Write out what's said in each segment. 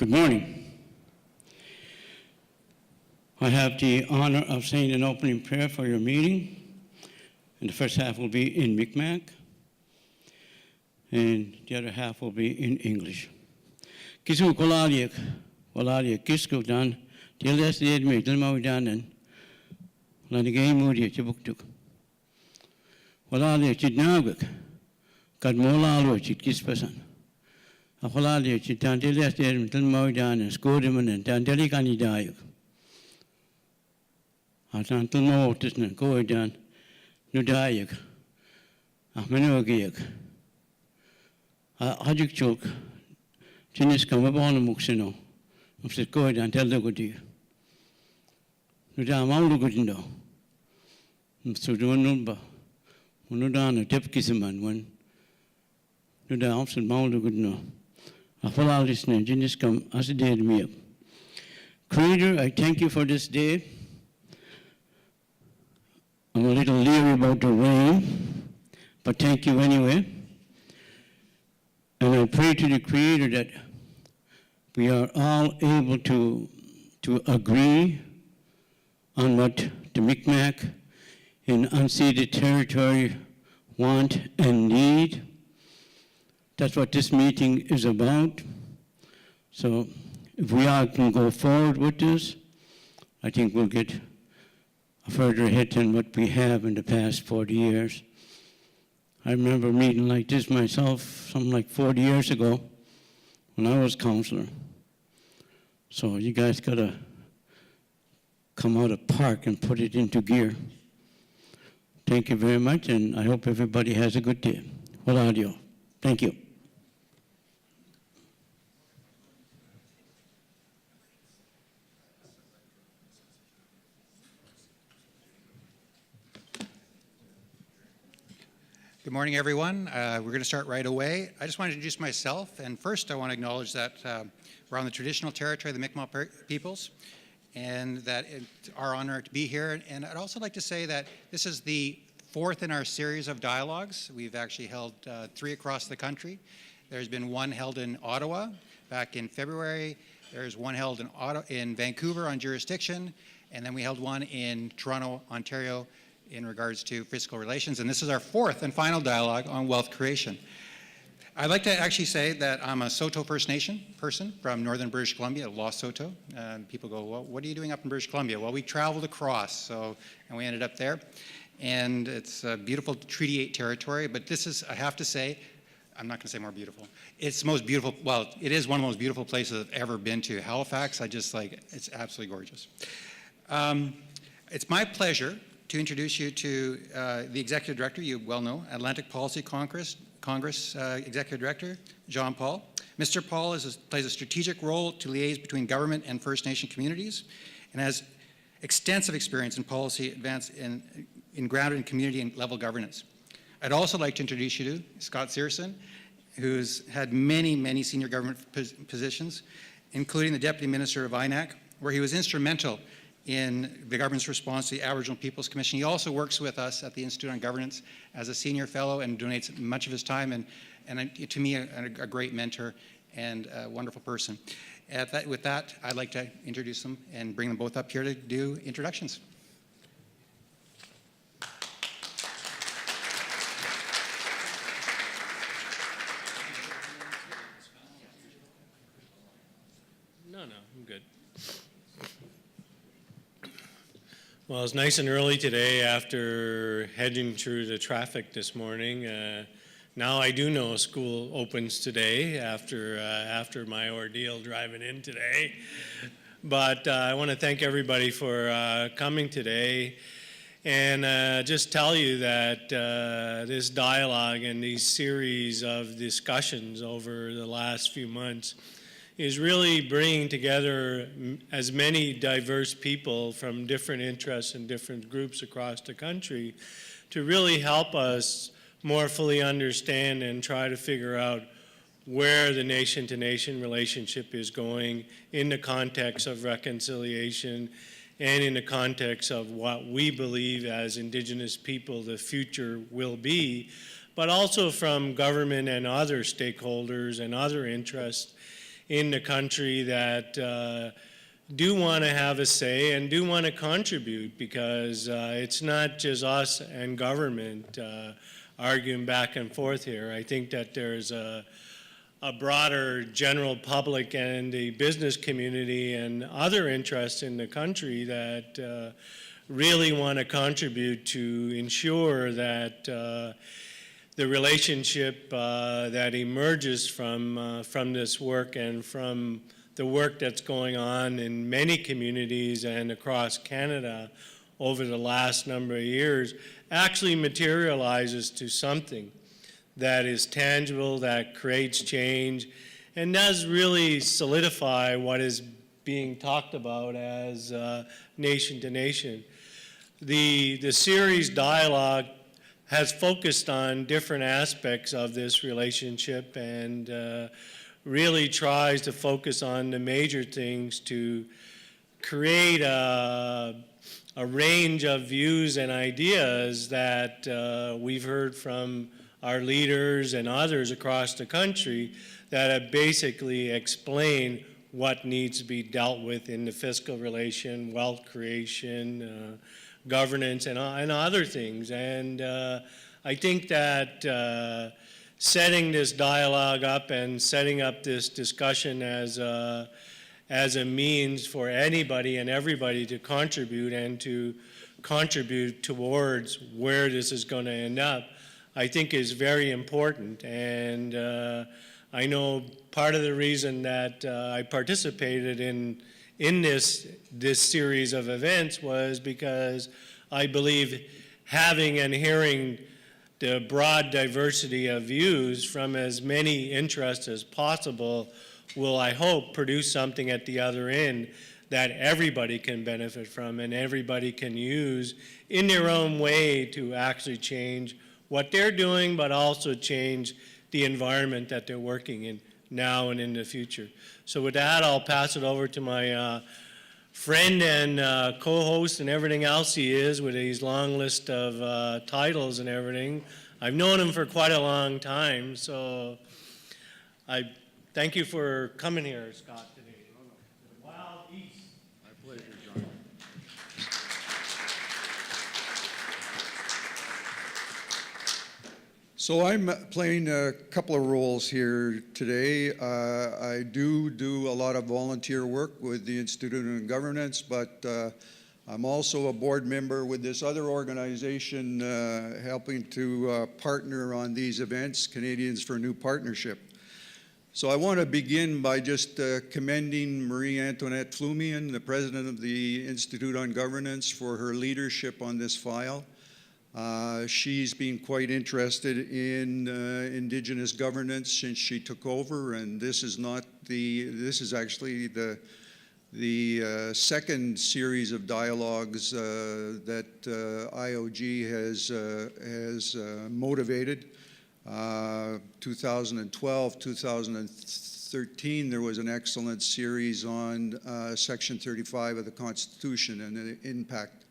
Good morning. I have the honor of saying an opening prayer for your meeting, and the first half will be in Mi'kmaq, and the other half will be in English. Kisu kolaliak, kisku dan, tilas did me, dilmaudanan, lanigay mudi chibuktuk. Kolaliak chidnaguk, kadmolalo chidkispasan. Kolaliak chidan tilas did me, dilmaudanan, skodiman, and dandelikani dayuk. Atan tulmo tisna koidan nudayak ahmenugiyak hajikchuk chinis kamabon muksino muksit koidan telagudi nuda maulugudindo msudunumba unudana tepkisiman when nuda option maulugudno afalalisne chinis kam asided me. Creator, I thank you for this day. I'm a little leery about the rain, but thank you anyway. And I pray to the Creator that we are all able to agree on what the Mi'kmaq in unceded territory want and need. That's what this meeting is about. So if we all can go forward with this, I think we'll get a further hit than what we have in the past 40 years. I remember a meeting like this myself, something like 40 years ago, when I was counselor. So you guys gotta come out of park and put it into gear. Thank you very much, and I hope everybody has a good day. Waladio. Thank you. Good morning, everyone. We're going to start right away. I just want to introduce myself, and first I want to acknowledge that we're on the traditional territory of the Mi'kmaq peoples, and that it's our honor to be here. And I'd also like to say that this is the fourth in our series of dialogues. We've actually held 3 across the country. There's been one held in Ottawa back in February. There's one held in Vancouver on jurisdiction, and then we held one in Toronto, Ontario, in regards to fiscal relations, and this is our 4th and final dialogue on wealth creation. I'd like to actually say that I'm a Saulteaux First Nation person from northern British Columbia, Los Saulteaux. People go, well, what are you doing up in British Columbia? Well, we traveled across, and we ended up there. And it's a beautiful Treaty 8 territory, but this is, I have to say, I'm not going to say more beautiful. It's the most beautiful, well, it is one of the most beautiful places I've ever been to. Halifax, it's absolutely gorgeous. It's my pleasure to introduce you to the Executive Director, you well know, Atlantic Policy Congress Executive Director, Jean Paul. Mr. Paul plays a strategic role to liaise between government and First Nation communities and has extensive experience in policy advance in grounded in community and level governance. I'd also like to introduce you to Scott Searson, who's had many, many senior government positions, including the Deputy Minister of INAC, where he was instrumental in the government's response to the Aboriginal Peoples Commission. He also works with us at the Institute on Governance as a senior fellow and donates much of his time, and to me, a great mentor and a wonderful person. With that, I'd like to introduce them and bring them both up here to do introductions. No, I'm good. Well, it's nice and early today after heading through the traffic this morning. Now I do know school opens today after my ordeal driving in today. But I want to thank everybody for coming today and just tell you that this dialogue and these series of discussions over the last few months is really bringing together as many diverse people from different interests and different groups across the country to really help us more fully understand and try to figure out where the nation-to-nation relationship is going in the context of reconciliation and in the context of what we believe as Indigenous people the future will be, but also from government and other stakeholders and other interests in the country that do want to have a say and do want to contribute, because it's not just us and government arguing back and forth here. I think that there's a broader general public and the business community and other interests in the country that really want to contribute to ensure that the relationship that emerges from this work and from the work that's going on in many communities and across Canada over the last number of years actually materializes to something that is tangible, that creates change, and does really solidify what is being talked about as nation to nation. The series dialogue has focused on different aspects of this relationship and really tries to focus on the major things to create a range of views and ideas that we've heard from our leaders and others across the country that basically explain what needs to be dealt with in the fiscal relation, wealth creation, governance, and other things. And I think that setting this dialogue up and setting up this discussion as a means for anybody and everybody to contribute and to contribute towards where this is going to end up, I think is very important. And I know part of the reason that I participated in this series of events was because I believe having and hearing the broad diversity of views from as many interests as possible will, I hope, produce something at the other end that everybody can benefit from and everybody can use in their own way to actually change what they're doing, but also change the environment that they're working in now and in the future. So with that, I'll pass it over to my friend and co-host and everything else he is with his long list of titles and everything. I've known him for quite a long time, so I thank you for coming here, Scott, today. Wild East. My pleasure, John. So I'm playing a couple of roles here today. I do a lot of volunteer work with the Institute of Governance, but I'm also a board member with this other organization helping to partner on these events, Canadians for a New Partnership. So I want to begin by just commending Marie-Antoinette Flumian, the president of the Institute on Governance, for her leadership on this file. She's been quite interested in Indigenous governance since she took over, and this is actually the second series of dialogues that IOG has motivated. 2012, 2013, there was an excellent series on Section 35 of the Constitution and the impact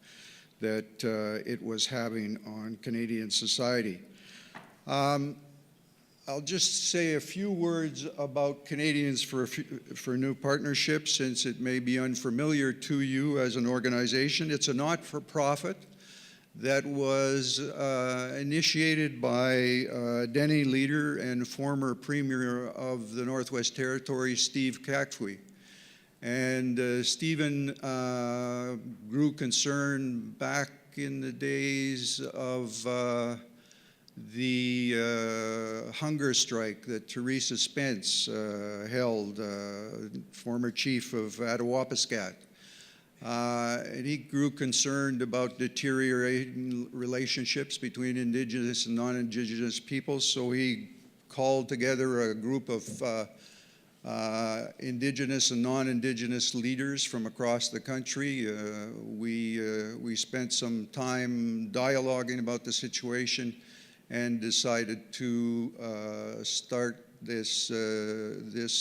that it was having on Canadian society. I'll just say a few words about Canadians for New Partnership, since it may be unfamiliar to you as an organization. It's a not-for-profit that was initiated by Dene leader and former Premier of the Northwest Territories, Steve Kakfwi. And Stephen grew concerned back in the days of the hunger strike that Teresa Spence held, former chief of Attawapiskat. And he grew concerned about deteriorating relationships between Indigenous and non-Indigenous peoples, so he called together a group of Indigenous and non-Indigenous leaders from across the country. We spent some time dialoguing about the situation and decided to start this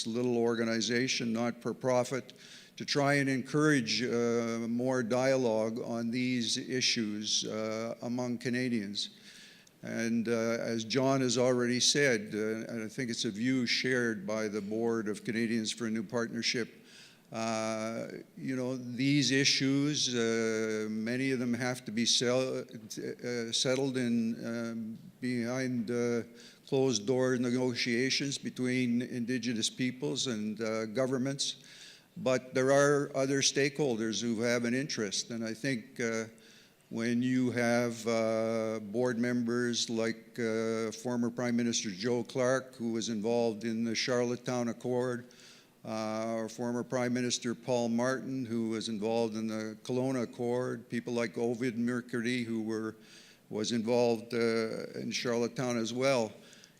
little organization, not for profit, to try and encourage more dialogue on these issues among Canadians. And as John has already said, and I think it's a view shared by the Board of Canadians for a New Partnership, you know, these issues, many of them have to be settled in behind closed door negotiations between Indigenous peoples and governments. But there are other stakeholders who have an interest, and I think when you have board members like former Prime Minister Joe Clark, who was involved in the Charlottetown Accord, or former Prime Minister Paul Martin, who was involved in the Kelowna Accord, people like Ovid Mercury, who was involved in Charlottetown as well.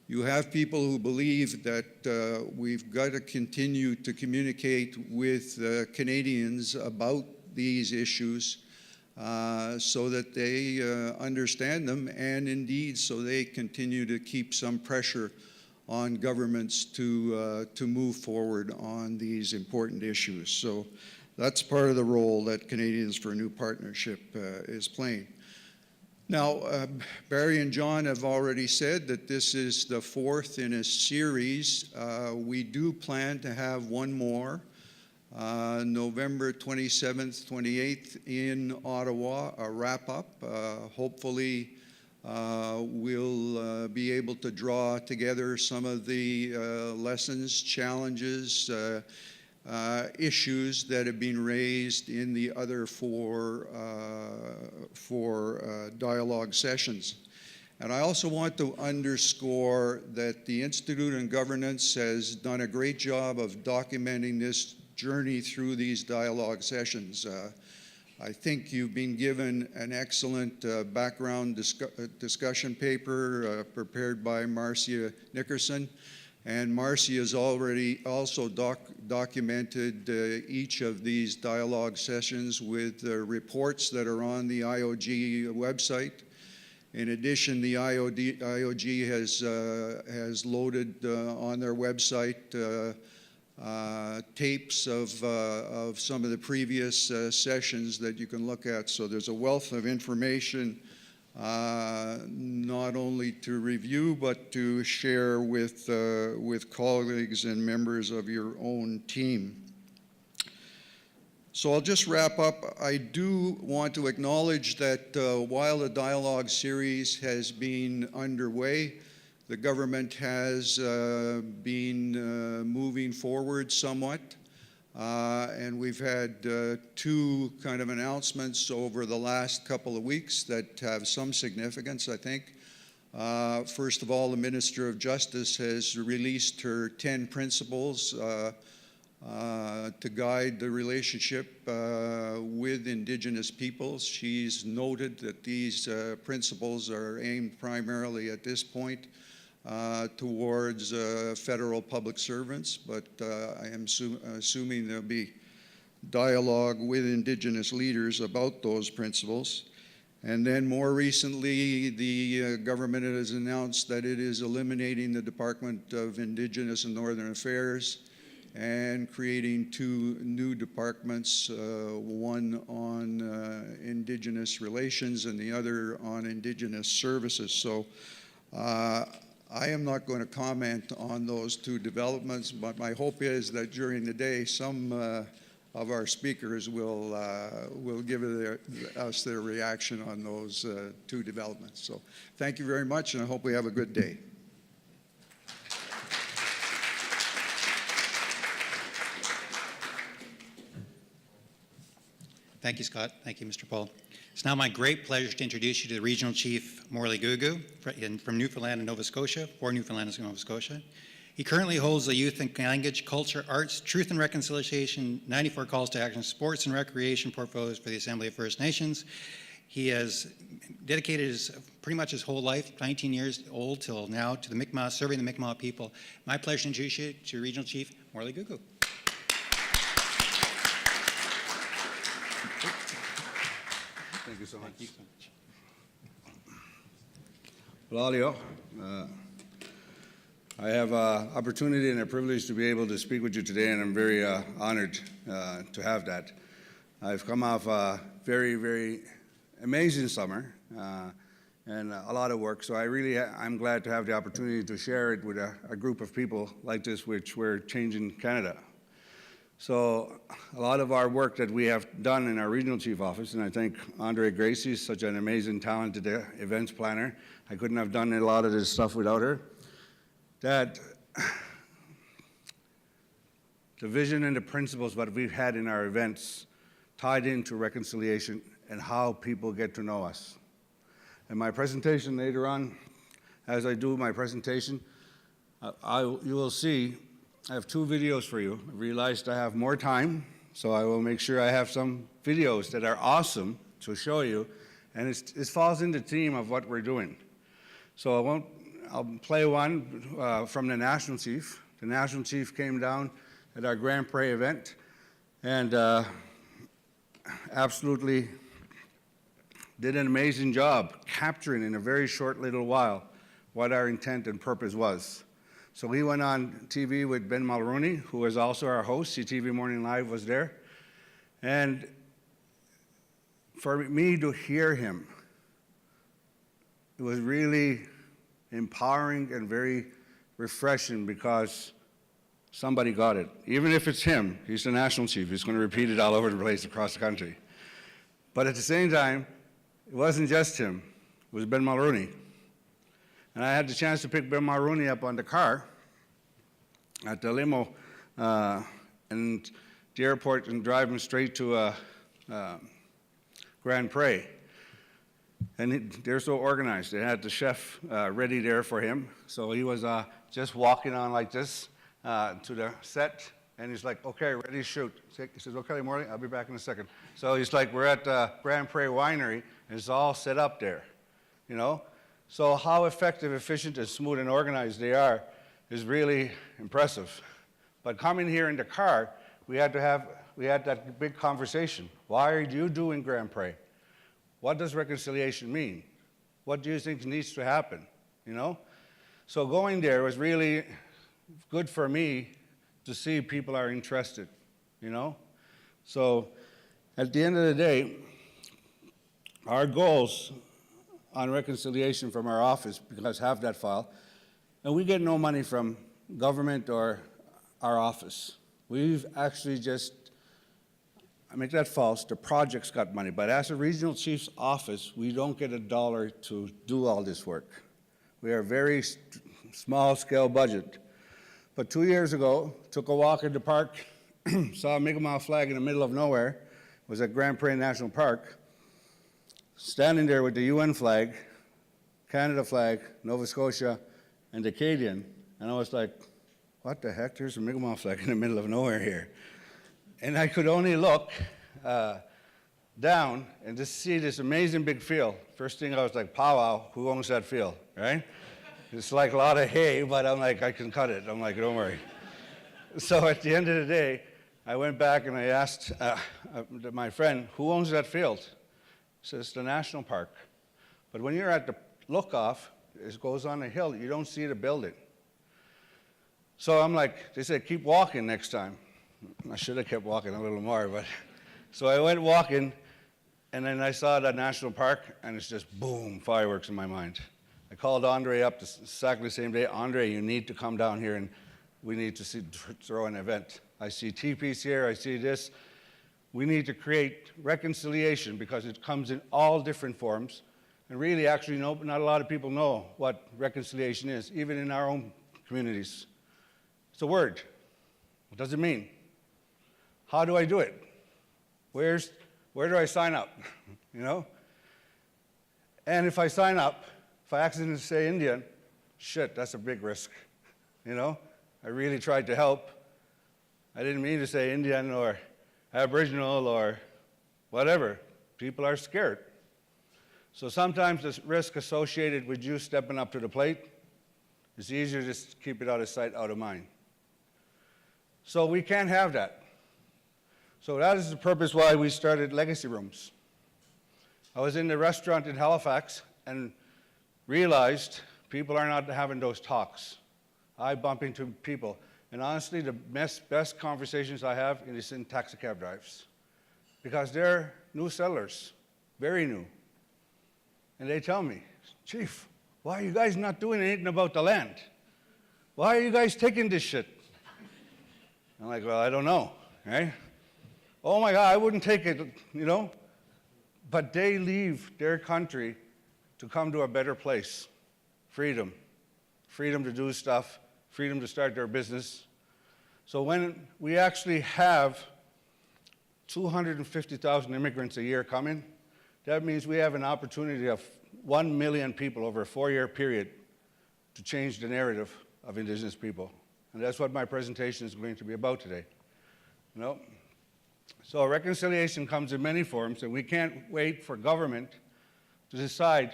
You have people who believe that we've got to continue to communicate with Canadians about these issues so that they understand them, and indeed so they continue to keep some pressure on governments to move forward on these important issues. So that's part of the role that Canadians for a New Partnership is playing. Now, Barry and John have already said that this is the fourth in a series. We do plan to have one more, November 27th, 28th in Ottawa, a wrap-up. Hopefully, we'll be able to draw together some of the lessons, challenges, issues that have been raised in the other four dialogue sessions. And I also want to underscore that the Institute on Governance has done a great job of documenting this journey through these dialogue sessions. I think you've been given an excellent background discussion paper prepared by Marcia Nickerson, and Marcia has already also documented each of these dialogue sessions with reports that are on the IOG website. In addition, the IOG has loaded on their website tapes of some of the previous sessions that you can look at. So there's a wealth of information not only to review but to share with colleagues and members of your own team. So I'll just wrap up. I do want to acknowledge that while the dialogue series has been underway, the government has been moving forward somewhat, and we've had two kind of announcements over the last couple of weeks that have some significance, I think. First of all, the Minister of Justice has released her 10 principles to guide the relationship with Indigenous peoples. She's noted that these principles are aimed primarily at this point towards federal public servants, but I am assuming there'll be dialogue with Indigenous leaders about those principles. And then more recently, the government has announced that it is eliminating the Department of Indigenous and Northern Affairs and creating two new departments, one on Indigenous relations and the other on Indigenous services. So I am not going to comment on those two developments, but my hope is that during the day some of our speakers will give us their reaction on those two developments. So thank you very much, and I hope we have a good day. Thank you, Scott. Thank you, Mr. Paul. It's now my great pleasure to introduce you to the Regional Chief Morley Googoo from Newfoundland and Nova Scotia, for Newfoundland and Nova Scotia. He currently holds the Youth and Language, Culture, Arts, Truth and Reconciliation, 94 Calls to Action, Sports and Recreation portfolios for the Assembly of First Nations. He has dedicated pretty much his whole life, 19 years old till now, to the Mi'kmaq, serving the Mi'kmaq people. My pleasure to introduce you to Regional Chief Morley Googoo. Thank you so much. Thank you so much. Well, Alio, I have an opportunity and a privilege to be able to speak with you today, and I'm very honored to have that. I've come off a very, very amazing summer, and a lot of work. So I'm glad to have the opportunity to share it with a group of people like this, which we're changing Canada. So a lot of our work that we have done in our regional chief office, and I thank Andre Gracie, such an amazing, talented events planner. I couldn't have done a lot of this stuff without her. That the vision and the principles that we've had in our events tied into reconciliation and how people get to know us. In my presentation later on, as I do my presentation, you will see I have 2 videos for you. I realized I have more time, so I will make sure I have some videos that are awesome to show you, and it falls in the theme of what we're doing. So I'll play one from the National Chief. The National Chief came down at our Grand Prix event, and absolutely did an amazing job capturing in a very short little while what our intent and purpose was. So we went on TV with Ben Mulrooney, who was also our host. CTV Morning Live was there. And for me to hear him, it was really empowering and very refreshing because somebody got it. Even if it's him, he's the national chief. He's going to repeat it all over the place across the country. But at the same time, it wasn't just him. It was Ben Mulrooney. And I had the chance to pick Ben Mulrooney up on the car at the limo and the airport and drive him straight to Grand Prix. And they're so organized. They had the chef ready there for him. So he was just walking on like this to the set. And he's like, okay, ready to shoot. He says, okay, Morley, I'll be back in a second. So he's like, we're at Grand Prix Winery, and it's all set up there, you know? So how effective, efficient, and smooth and organized they are is really impressive. But coming here in the car, we had that big conversation. Why are you doing Grand Prix? What does reconciliation mean? What do you think needs to happen, you know? So going there was really good for me to see people are interested, you know? So at the end of the day, our goals on reconciliation from our office, because have that file, and we get no money from government or our office. We've actually just, I make that false, the project's got money, but as a regional chief's office, we don't get $1 to do all this work. We are a very small scale budget. But 2 years ago, took a walk in the park, saw a Mi'kmaq flag in the middle of nowhere, was at Grand Prix National Park, standing there with the UN flag, Canada flag, Nova Scotia, and the Acadian, and I was like, what the heck, there's a Mi'kmaq flag in the middle of nowhere here. And I could only look down and just see this amazing big field. First thing I was like, powwow, who owns that field, right? It's like a lot of hay, but I'm like, I can cut it. I'm like, don't worry. So at the end of the day, I went back and I asked my friend, who owns that field? He says, the national park. But when you're at the look-off, it goes on a hill, you don't see the building. So I'm like, they said, keep walking next time. I should have kept walking a little more, but. So I went walking, and then I saw that national park, and it's just boom, fireworks in my mind. I called Andre up exactly the same day. Andre, you need to come down here, and we need to throw an event. I see teepees here, I see this. We need to create reconciliation because it comes in all different forms. And really, actually, not a lot of people know what reconciliation is, even in our own communities. It's a word. What does it mean? How do I do it? Where do I sign up? You know? And if I sign up, if I accidentally say Indian, shit, that's a big risk. You know? I really tried to help. I didn't mean to say Indian or Aboriginal or whatever. People are scared. So sometimes the risk associated with you stepping up to the plate, it's easier to just keep it out of sight, out of mind. So we can't have that. So that is the purpose why we started Legacy Rooms. I was in the restaurant in Halifax and realized people are not having those talks. I bump into people. And honestly, the best conversations I have is in taxi cab drives. Because they're new settlers, very new. And they tell me, Chief, why are you guys not doing anything about the land? Why are you guys taking this shit? I'm like, well, I don't know, right? Oh my God, I wouldn't take it, you know? But they leave their country to come to a better place. Freedom. Freedom to do stuff, freedom to start their business. So when we actually have 250,000 immigrants a year coming, that means we have an opportunity of 1 million people over a 4-year period to change the narrative of Indigenous people. And that's what my presentation is going to be about today. You know? So reconciliation comes in many forms, and we can't wait for government to decide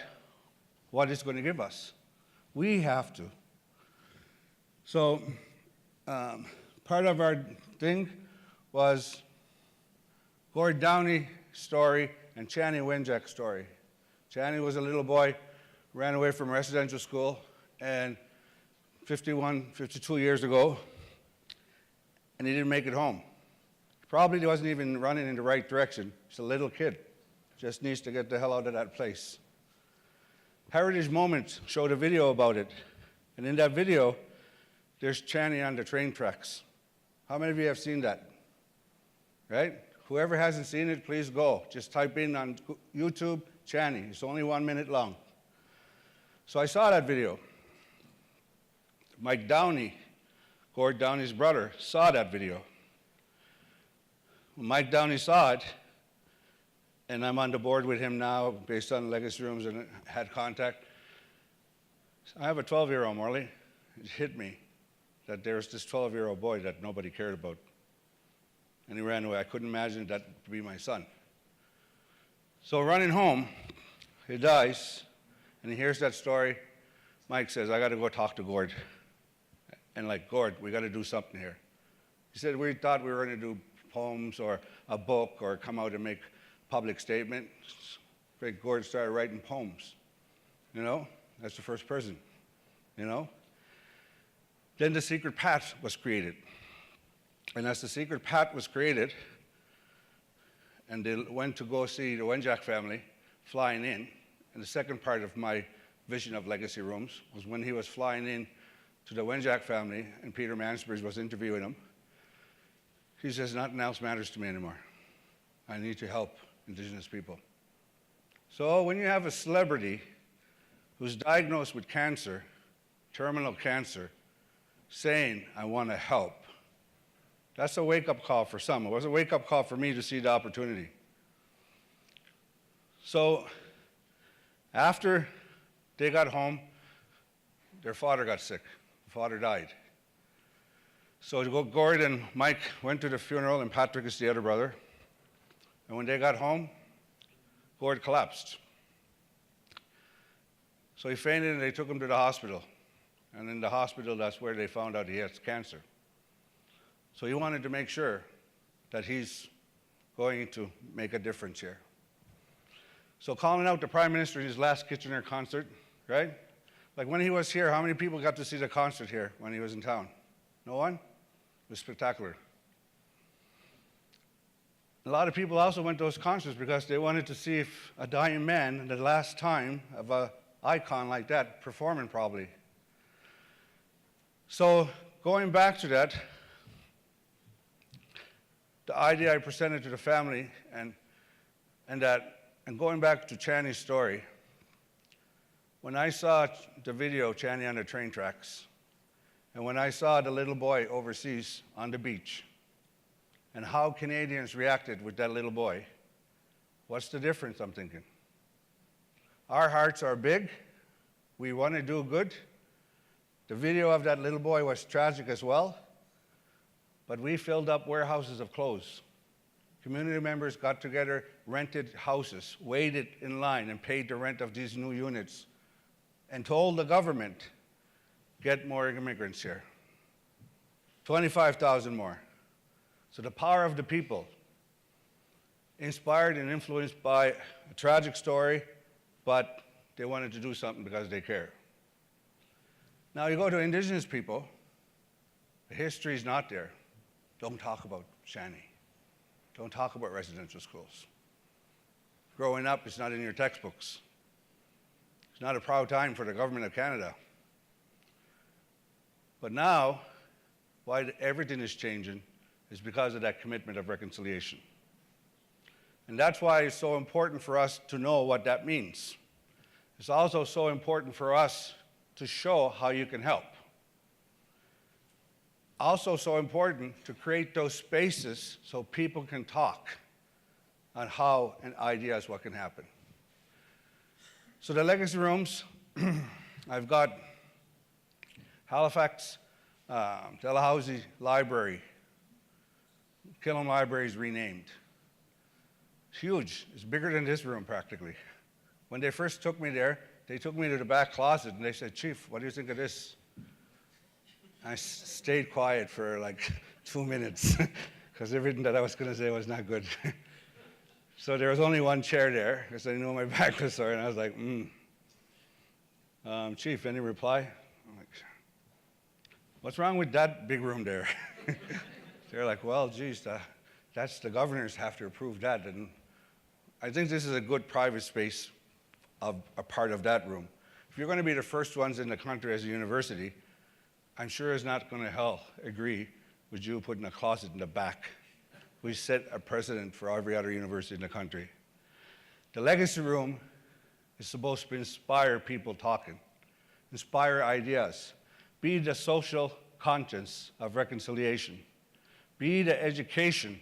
what it's going to give us. We have to. So part of our thing was Gord Downey's story and Channy Wenjack's story. Channy was a little boy, ran away from residential school, and 52 years ago, and he didn't make it home. Probably wasn't even running in the right direction. He's a little kid, just needs to get the hell out of that place. Heritage Moments showed a video about it, and in that video, there's Channy on the train tracks. How many of you have seen that? Right? Whoever hasn't seen it, please go. Just type in on YouTube, Channy. It's only 1 minute long. So I saw that video. Mike Downey, Gord Downey's brother, saw that video. When Mike Downey saw it, and I'm on the board with him now based on legacy rooms and had contact. I have a 12-year-old, Morley. It hit me that there was this 12-year-old boy that nobody cared about. And he ran away. I couldn't imagine that to be my son. So running home, he dies, and he hears that story. Mike says, I got to go talk to Gord. And like, Gord, we got to do something here. He said, we thought we were going to do poems or a book or come out and make public statement. Great Gord started writing poems. You know, that's the first person. You know. Then the Secret Path was created. And as the Secret Path was created, and they went to go see the Wenjack family flying in, and the second part of my vision of legacy rooms was when he was flying in to the Wenjack family, and Peter Mansbridge was interviewing him. He says, nothing else matters to me anymore. I need to help Indigenous people. So when you have a celebrity who's diagnosed with cancer, terminal cancer, saying, I want to help, that's a wake-up call for some. It was a wake-up call for me to see the opportunity. So after they got home, their father got sick. The father died. So Gord and Mike went to the funeral, and Patrick is the other brother. And when they got home, Gord collapsed. So he fainted, and they took him to the hospital. And in the hospital, that's where they found out he has cancer. So he wanted to make sure that he's going to make a difference here. So calling out the Prime Minister in his last Kitchener concert, right? Like when he was here, how many people got to see the concert here when he was in town? No one? It was spectacular. A lot of people also went to those concerts because they wanted to see if a dying man, the last time of an icon like that, performing probably. So going back to that, the idea I presented to the family and going back to Channy's story, when I saw the video, Channy on the train tracks, and when I saw the little boy overseas on the beach, and how Canadians reacted with that little boy, what's the difference, I'm thinking? Our hearts are big. We want to do good. The video of that little boy was tragic as well, but we filled up warehouses of clothes. Community members got together, rented houses, waited in line, and paid the rent of these new units, and told the government, get more immigrants here. 25,000 more. So the power of the people, inspired and influenced by a tragic story, but they wanted to do something because they care. Now you go to Indigenous people, the history is not there. Don't talk about Channy. Don't talk about residential schools. Growing up, it's not in your textbooks. It's not a proud time for the government of Canada. But now, why everything is changing is because of that commitment of reconciliation. And that's why it's so important for us to know what that means. It's also so important for us to show how you can help. Also so important to create those spaces so people can talk on how and ideas what can happen. So the legacy rooms, I've got Halifax, Dalhousie Library, Killam Library is renamed. It's huge. It's bigger than this room practically. When they first took me there, they took me to the back closet and they said, "Chief, what do you think of this?" I stayed quiet for like 2 minutes because everything that I was going to say was not good. So there was only one chair there because I knew my back was sore, and I was like, "Chief, any reply?" I'm like, "What's wrong with that big room there?" They're like, "Well, geez, that's the governors have to approve that." And I think this is a good private space of a part of that room. If you're going to be the first ones in the country as a university, I'm sure it's not going to agree with you putting a closet in the back. We set a precedent for every other university in the country. The legacy room is supposed to inspire people talking, inspire ideas, be the social conscience of reconciliation, be the education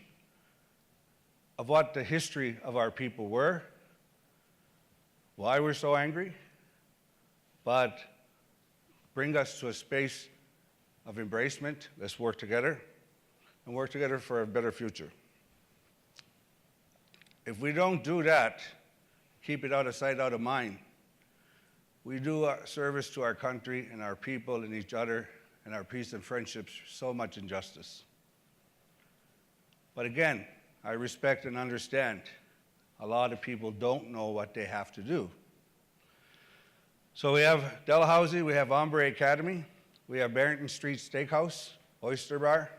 of what the history of our people were, why we're so angry, but bring us to a space of embracement. Let's work together and work together for a better future. If we don't do that, keep it out of sight, out of mind, we do a service to our country and our people and each other and our peace and friendships so much injustice. But again, I respect and understand a lot of people don't know what they have to do. So we have Dalhousie, we have Ombre Academy, we have Barrington Street Steakhouse, Oyster Bar,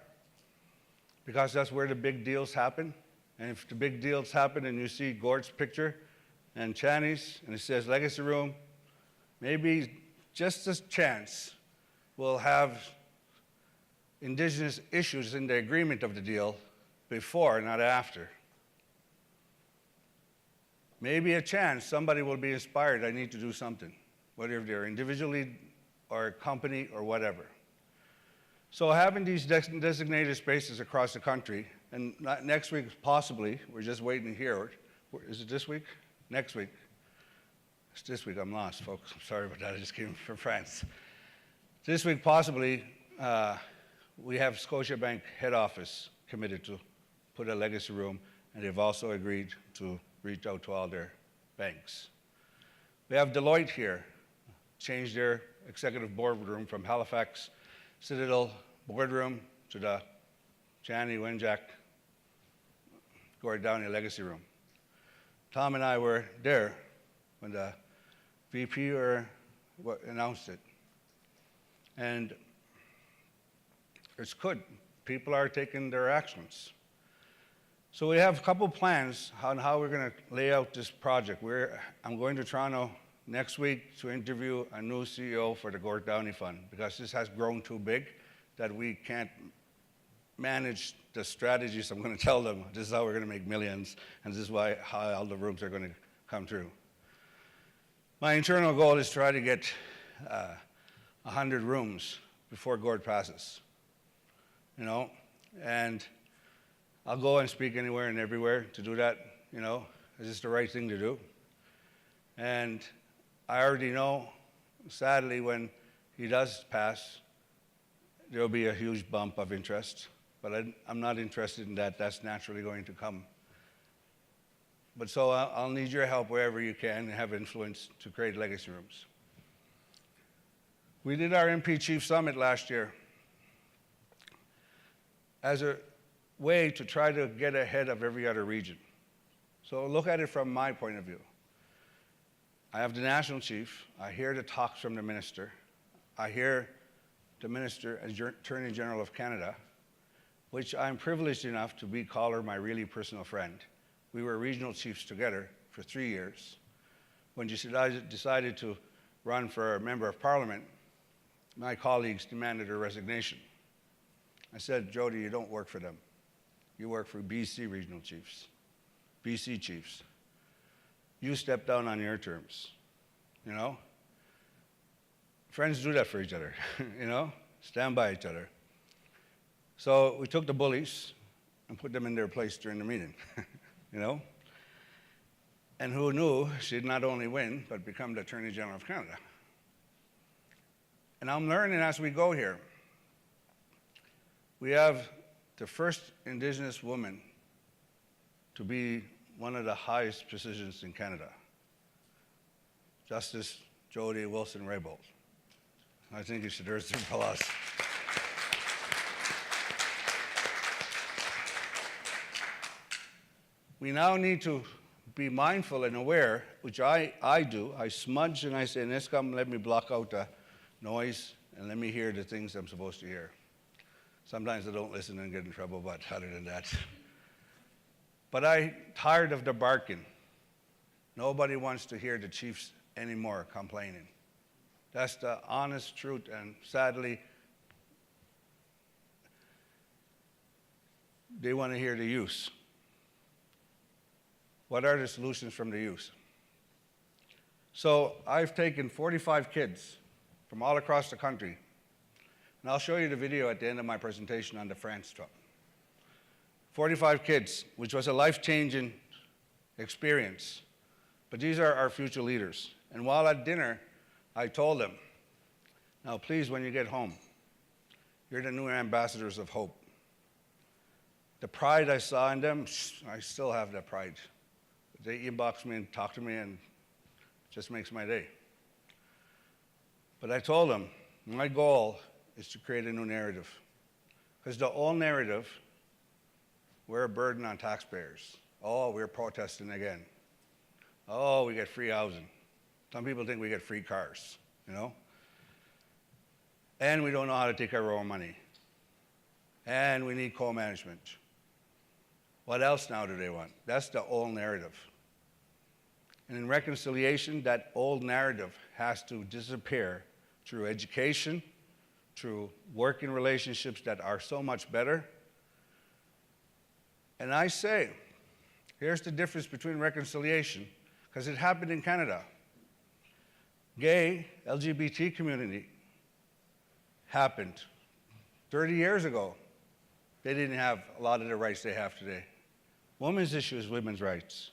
because that's where the big deals happen. And if the big deals happen and you see Gord's picture and Channy's, and it says Legacy Room, maybe just a chance we'll have Indigenous issues in the agreement of the deal before, not after. Maybe a chance somebody will be inspired, I need to do something, whether they're individually or a company or whatever. So having these designated spaces across the country, and next week possibly, we're just waiting to hear. Is it this week? Next week. It's this week, I'm lost, folks. I'm sorry about that, I just came from France. This week possibly, we have Scotiabank head office committed to put a legacy room, and they've also agreed to reach out to all their banks. We have Deloitte here, changed their executive boardroom from Halifax Citadel boardroom to the Channy Wenjack Gord Downey legacy room. Tom and I were there when the VP announced it. And it's good. People are taking their actions. So we have a couple plans on how we're going to lay out this project. I'm going to Toronto next week to interview a new CEO for the Gord Downey Fund, because this has grown too big that we can't manage the strategies. I'm going to tell them this is how we're going to make millions, and this is how all the rooms are going to come through. My internal goal is to try to get 100 rooms before Gord passes, and I'll go and speak anywhere and everywhere to do that, It's just the right thing to do. And I already know, sadly, when he does pass, there'll be a huge bump of interest, but I'm not interested in that. That's naturally going to come. But so I'll need your help wherever you can and have influence to create legacy rooms. We did our MP Chief Summit last year as a way to try to get ahead of every other region. So look at it from my point of view. I have the national chief. I hear the talks from the minister. I hear the minister as Attorney General of Canada, which I'm privileged enough to call her my really personal friend. We were regional chiefs together for 3 years. when she decided to run for a member of parliament, my colleagues demanded her resignation. I said, Jody, you don't work for them. You work for BC regional chiefs, BC chiefs. You step down on your terms, you know? Friends do that for each other, you know? Stand by each other. So we took the bullies and put them in their place during the meeting, you know? And who knew she'd not only win, but become the Attorney General of Canada. And I'm learning as we go here. We have the first Indigenous woman to be one of the highest positions in Canada, Justice Jody Wilson-Raybould. I think you should deserve some applause. We now need to be mindful and aware, which I do. I smudge and I say, Nescom, let me block out the noise and let me hear the things I'm supposed to hear. Sometimes I don't listen and get in trouble, but other than that. But I'm tired of the barking. Nobody wants to hear the chiefs anymore complaining. That's the honest truth, and sadly, they want to hear the use. What are the solutions from the youth? So I've taken 45 kids from all across the country, and I'll show you the video at the end of my presentation on the France trip. 45 kids, which was a life-changing experience. But these are our future leaders. And while at dinner, I told them, now please, when you get home, you're the new ambassadors of hope. The pride I saw in them, I still have that pride. They inbox me and talk to me, and it just makes my day. But I told them, my goal is to create a new narrative. Because the old narrative, we're a burden on taxpayers. Oh, we're protesting again. Oh, we get free housing. Some people think we get free cars, you know? And we don't know how to take our own money. And we need co-management. What else now do they want? That's the old narrative. And in reconciliation, that old narrative has to disappear through education, through working relationships that are so much better. And I say, here's the difference between reconciliation, because it happened in Canada. Gay, LGBT community happened 30 years ago. They didn't have a lot of the rights they have today. Women's issue is women's rights.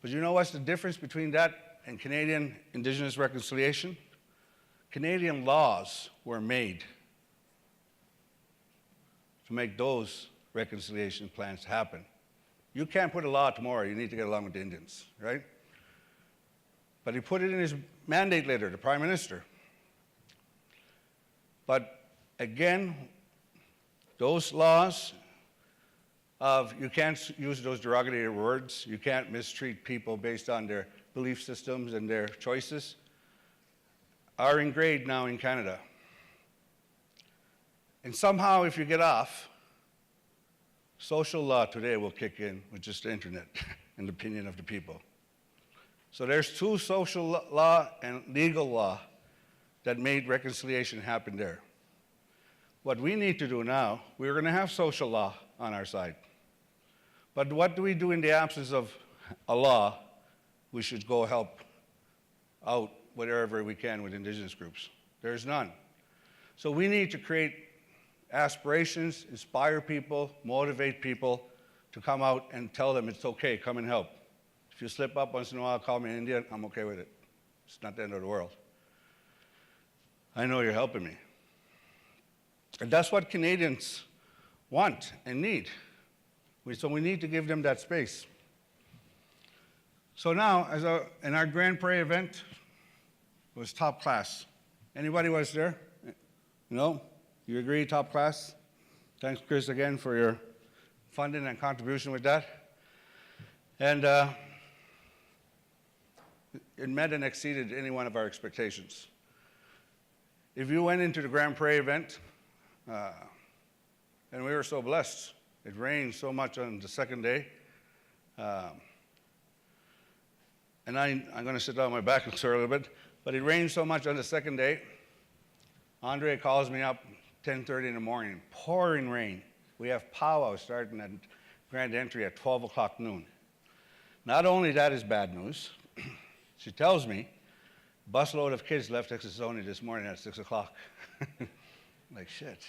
But you know what's the difference between that and Canadian Indigenous reconciliation? Canadian laws were made to make those reconciliation plans happen. You can't put a law tomorrow, you need to get along with the Indians, right? But he put it in his mandate letter, the Prime Minister. But again, those laws of you can't use those derogatory words, you can't mistreat people based on their belief systems and their choices, are engraved now in Canada. And somehow, if you get off, social law today will kick in with just the internet and the opinion of the people. So there's two social law and legal law that made reconciliation happen there. What we need to do now, we're going to have social law on our side. But what do we do in the absence of a law? We should go help out wherever we can with Indigenous groups. There's none. So we need to create aspirations, inspire people, motivate people to come out and tell them it's okay, come and help. If you slip up once in a while, call me an Indian, I'm okay with it. It's not the end of the world. I know you're helping me. And that's what Canadians want and need. So we need to give them that space. So now, in our Grand Prix event, it was top class. Anybody was there? No? You agree, top class? Thanks, Chris, again, for your funding and contribution with that. And it met and exceeded any one of our expectations. If you went into the Grand Prix event, and we were so blessed, it rained so much on the second day. And I'm going to sit down on my back and swear a little bit, but it rained so much on the second day. Andre calls me up 10:30 in the morning, pouring rain. We have powwow starting at Grand Entry at 12 o'clock noon. Not only that is bad news, she tells me, busload of kids left Exosoni this morning at 6 o'clock. Like, shit.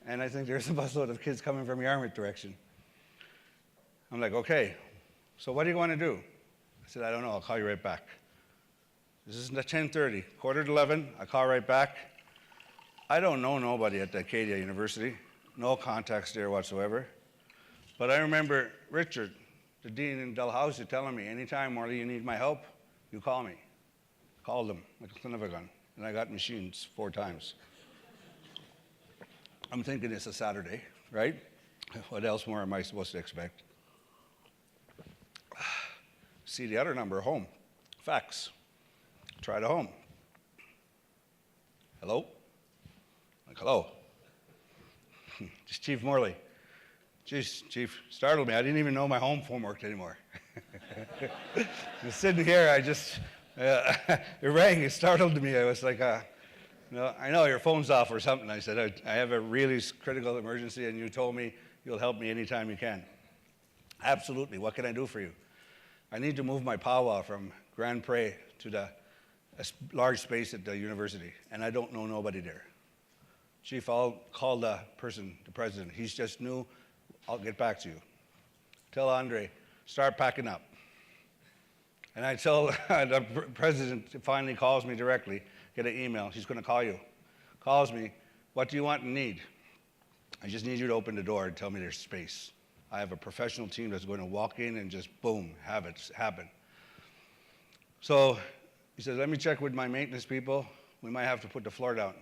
And I think there's a busload of kids coming from Yarmouth direction. I'm like, okay, so what do you want to do? I said, I don't know, I'll call you right back. This is at 10:30, quarter to 11, I call right back. I don't know nobody at Acadia University, no contacts there whatsoever. But I remember Richard, the dean in Dalhousie, telling me, anytime, Morley, you need my help, you call me. Called him like a son of a gun, and I got machines 4 times. I'm thinking it's a Saturday, right? What else more am I supposed to expect? See the other number, home, fax. Try the home. Hello? Like, hello. It's Chief Morley. Jeez, Chief, startled me. I didn't even know my home phone worked anymore. Just sitting here, it rang, it startled me. I was like, no, I know your phone's off or something. I said, I have a really critical emergency, and you told me you'll help me anytime you can. Absolutely, what can I do for you? I need to move my powwow from Grand Pre to a large space at the university, and I don't know nobody there. Chief, I'll call the president. He's just new. I'll get back to you. Tell Andre, start packing up. And I tell the president, finally calls me directly, get an email, he's going to call you. Calls me, what do you want and need? I just need you to open the door and tell me there's space. I have a professional team that's going to walk in and just, boom, have it happen. So he says, let me check with my maintenance people. We might have to put the floor down.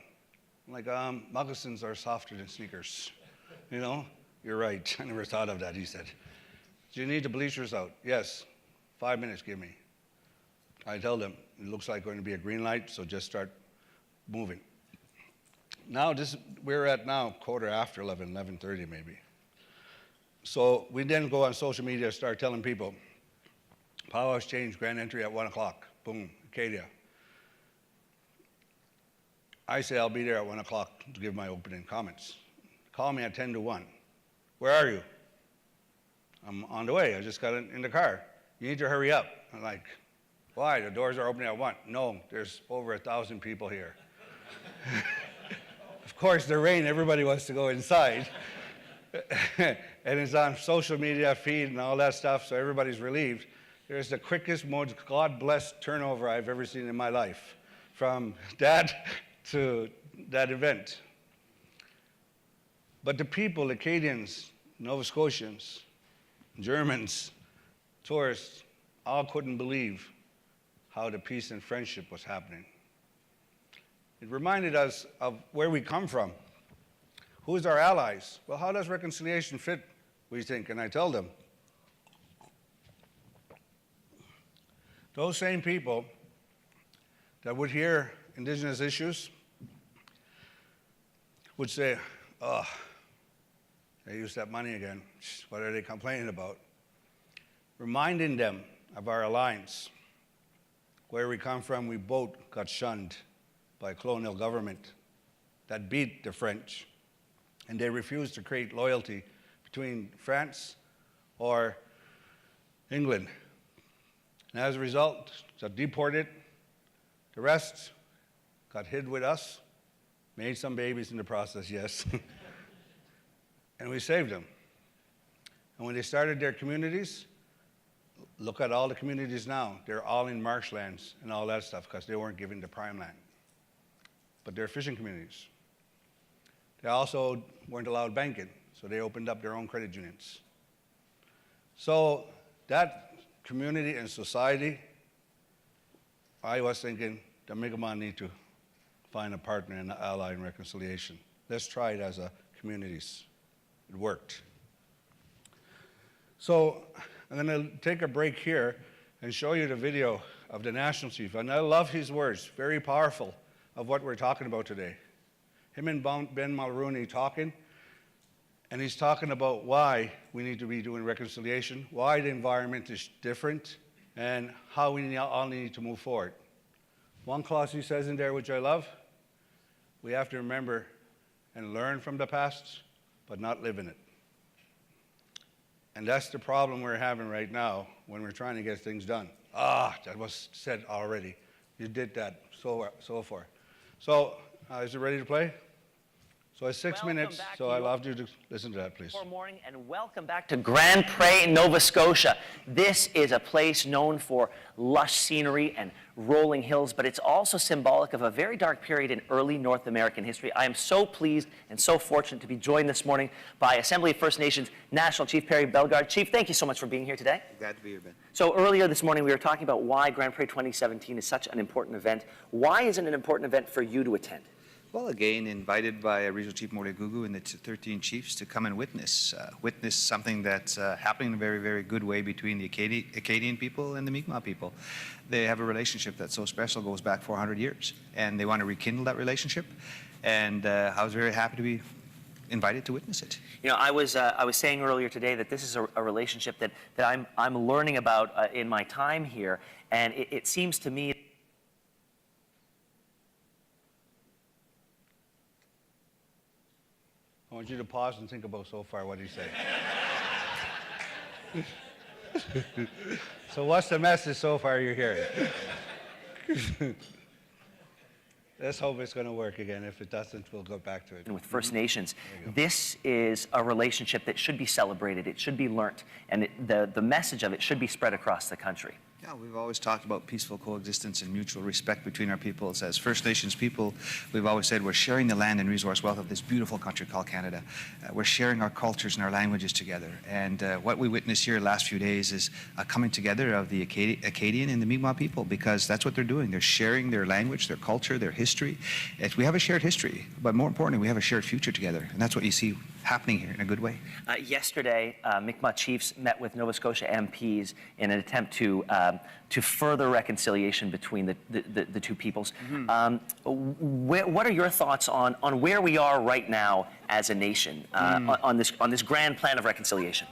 I'm like, moccasins are softer than sneakers. You know, you're right. I never thought of that, he said. Do you need the bleachers out? Yes. 5 minutes, give me. I tell them, it looks like going to be a green light, so just start moving. Now, we're at now quarter after 11, 11:30 maybe. So we then go on social media, start telling people, powwow's changed, Grand Entry at 1 o'clock. Boom, Acadia. I say I'll be there at 1 o'clock to give my opening comments. Call me at 10 to 1. Where are you? I'm on the way. I just got in the car. You need to hurry up. I'm like, why? The doors are opening at 1. No, there's over 1,000 people here. Of course, the rain, everybody wants to go inside. And it's on social media feed and all that stuff, so everybody's relieved. There's the quickest, most God-blessed turnover I've ever seen in my life, from that to that event. But the people, Acadians, Nova Scotians, Germans, tourists, all couldn't believe how the peace and friendship was happening. It reminded us of where we come from. Who's our allies? Well, how does reconciliation fit, we think? And I tell them, those same people that would hear Indigenous issues would say, oh, they used that money again. What are they complaining about? Reminding them of our alliance. Where we come from, we both got shunned by a colonial government that beat the French, and they refused to create loyalty between France or England. And as a result, got deported. The rest got hid with us, made some babies in the process, yes. And we saved them. And when they started their communities, look at all the communities now. They're all in marshlands and all that stuff because they weren't given the prime land. But they're fishing communities. They also weren't allowed banking, so they opened up their own credit unions. So that community and society, I was thinking the Mi'kmaq need to find a partner and an ally in reconciliation. Let's try it as a communities. It worked. So I'm going to take a break here and show you the video of the National Chief. And I love his words, very powerful, of what we're talking about today. Him and Ben Mulrooney talking, And he's talking about why we need to be doing reconciliation, why the environment is different, and how we all need to move forward. One clause he says in there, which I love, we have to remember and learn from the past, but not live in it. And that's the problem we're having right now when we're trying to get things done. That was said already. You did that, so far. So, is it ready to play? So it's 6 minutes, so I'd love you to listen to that, please. Good morning and welcome back to Grand Pré, Nova Scotia. This is a place known for lush scenery and rolling hills, but it's also symbolic of a very dark period in early North American history. I am so pleased and so fortunate to be joined this morning by Assembly of First Nations National Chief Perry Bellegarde. Chief, thank you so much for being here today. Glad to be here, Ben. So earlier this morning we were talking about why Grand Pré 2017 is such an important event. Why is it an important event for you to attend? Well, again, invited by Regional Chief Morley Googoo and the 13 chiefs to come and witness something that's happening in a very, very good way between the Acadian people and the Mi'kmaq people. They have a relationship that's so special, goes back 400 years, and they want to rekindle that relationship. And I was very happy to be invited to witness it. You know, I was saying earlier today that this is a relationship that I'm learning about in my time here, and it seems to me. I want you to pause and think about so far what he said. So what's the message so far you're hearing? Let's hope it's going to work again. If it doesn't, we'll go back to it. And with First Nations, this is a relationship that should be celebrated, it should be learnt, and the message of it should be spread across the country. Yeah, we've always talked about peaceful coexistence and mutual respect between our peoples. As First Nations people, we've always said we're sharing the land and resource wealth of this beautiful country called Canada. We're sharing our cultures and our languages together. And what we witnessed here the last few days is a coming together of the Acadian and the Mi'kmaq people, because that's what they're doing. They're sharing their language, their culture, their history. We have a shared history, but more importantly, we have a shared future together. And that's what you see happening here in a good way. Yesterday, Mi'kmaq chiefs met with Nova Scotia MPs in an attempt to further reconciliation between the two peoples. What are your thoughts on where we are right now as a nation on this grand plan of reconciliation?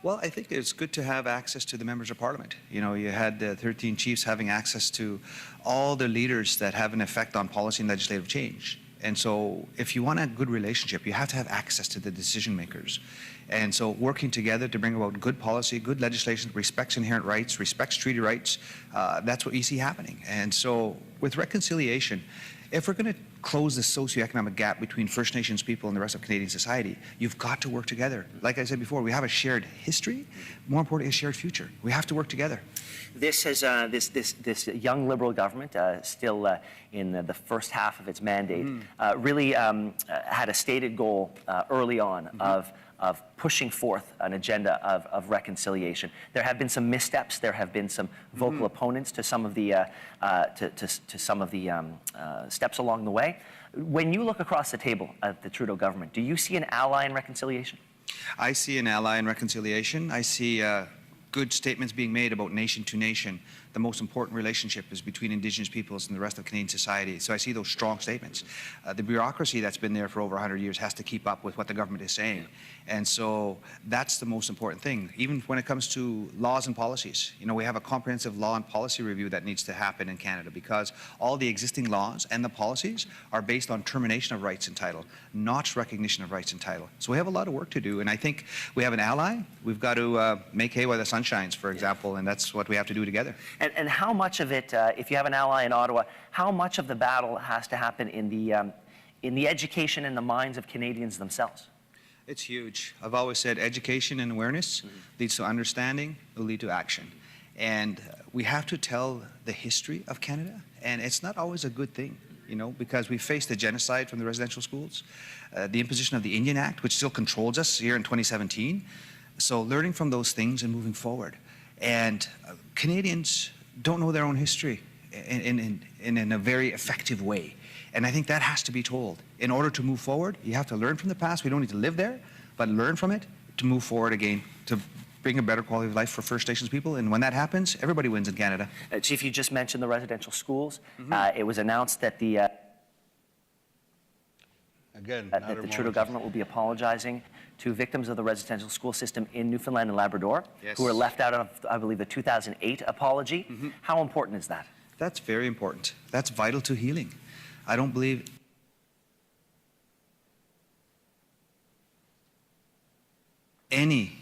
Well, I think it's good to have access to the members of parliament. You know, you had 13 chiefs having access to all the leaders that have an effect on policy and legislative change. And so if you want a good relationship, you have to have access to the decision makers. And so working together to bring about good policy, good legislation, respects inherent rights, respects treaty rights, that's what you see happening. And so with reconciliation, if we're going to close the socioeconomic gap between First Nations people and the rest of Canadian society, you've got to work together. Like I said before, we have a shared history, more importantly, a shared future. We have to work together. This has this young Liberal government, still in the first half of its mandate, really had a stated goal early on of pushing forth an agenda of reconciliation. There have been some missteps. There have been some vocal opponents to some of the steps along the way. When you look across the table at the Trudeau government, do you see an ally in reconciliation? I see an ally in reconciliation. I see good statements being made about nation to nation. The most important relationship is between Indigenous peoples and the rest of Canadian society. So I see those strong statements. The bureaucracy that's been there for over 100 years has to keep up with what the government is saying. And so that's the most important thing. Even when it comes to laws and policies, you know, we have a comprehensive law and policy review that needs to happen in Canada, because all the existing laws and the policies are based on termination of rights and title, not recognition of rights and title. So we have a lot of work to do, and I think we have an ally. We've got to make hay while the sun shines, for example, and that's what we have to do together. And how much of it, if you have an ally in Ottawa, how much of the battle has to happen in the education and the minds of Canadians themselves? It's huge. I've always said education and awareness leads to understanding, will lead to action. And we have to tell the history of Canada, and it's not always a good thing, you know, because we faced the genocide from the residential schools, the imposition of the Indian Act, which still controls us here in 2017. So learning from those things and moving forward. And Canadians don't know their own history in a very effective way. And I think that has to be told. In order to move forward, you have to learn from the past. We don't need to live there, but learn from it to move forward again, to bring a better quality of life for First Nations people. And when that happens, everybody wins in Canada. Chief, you just mentioned the residential schools. It was announced that the Again, Trudeau government will be apologizing to victims of the residential school system in Newfoundland and Labrador Yes. who were left out of, I believe, the 2008 apology. How important is that? That's very important. That's vital to healing. I don't believe any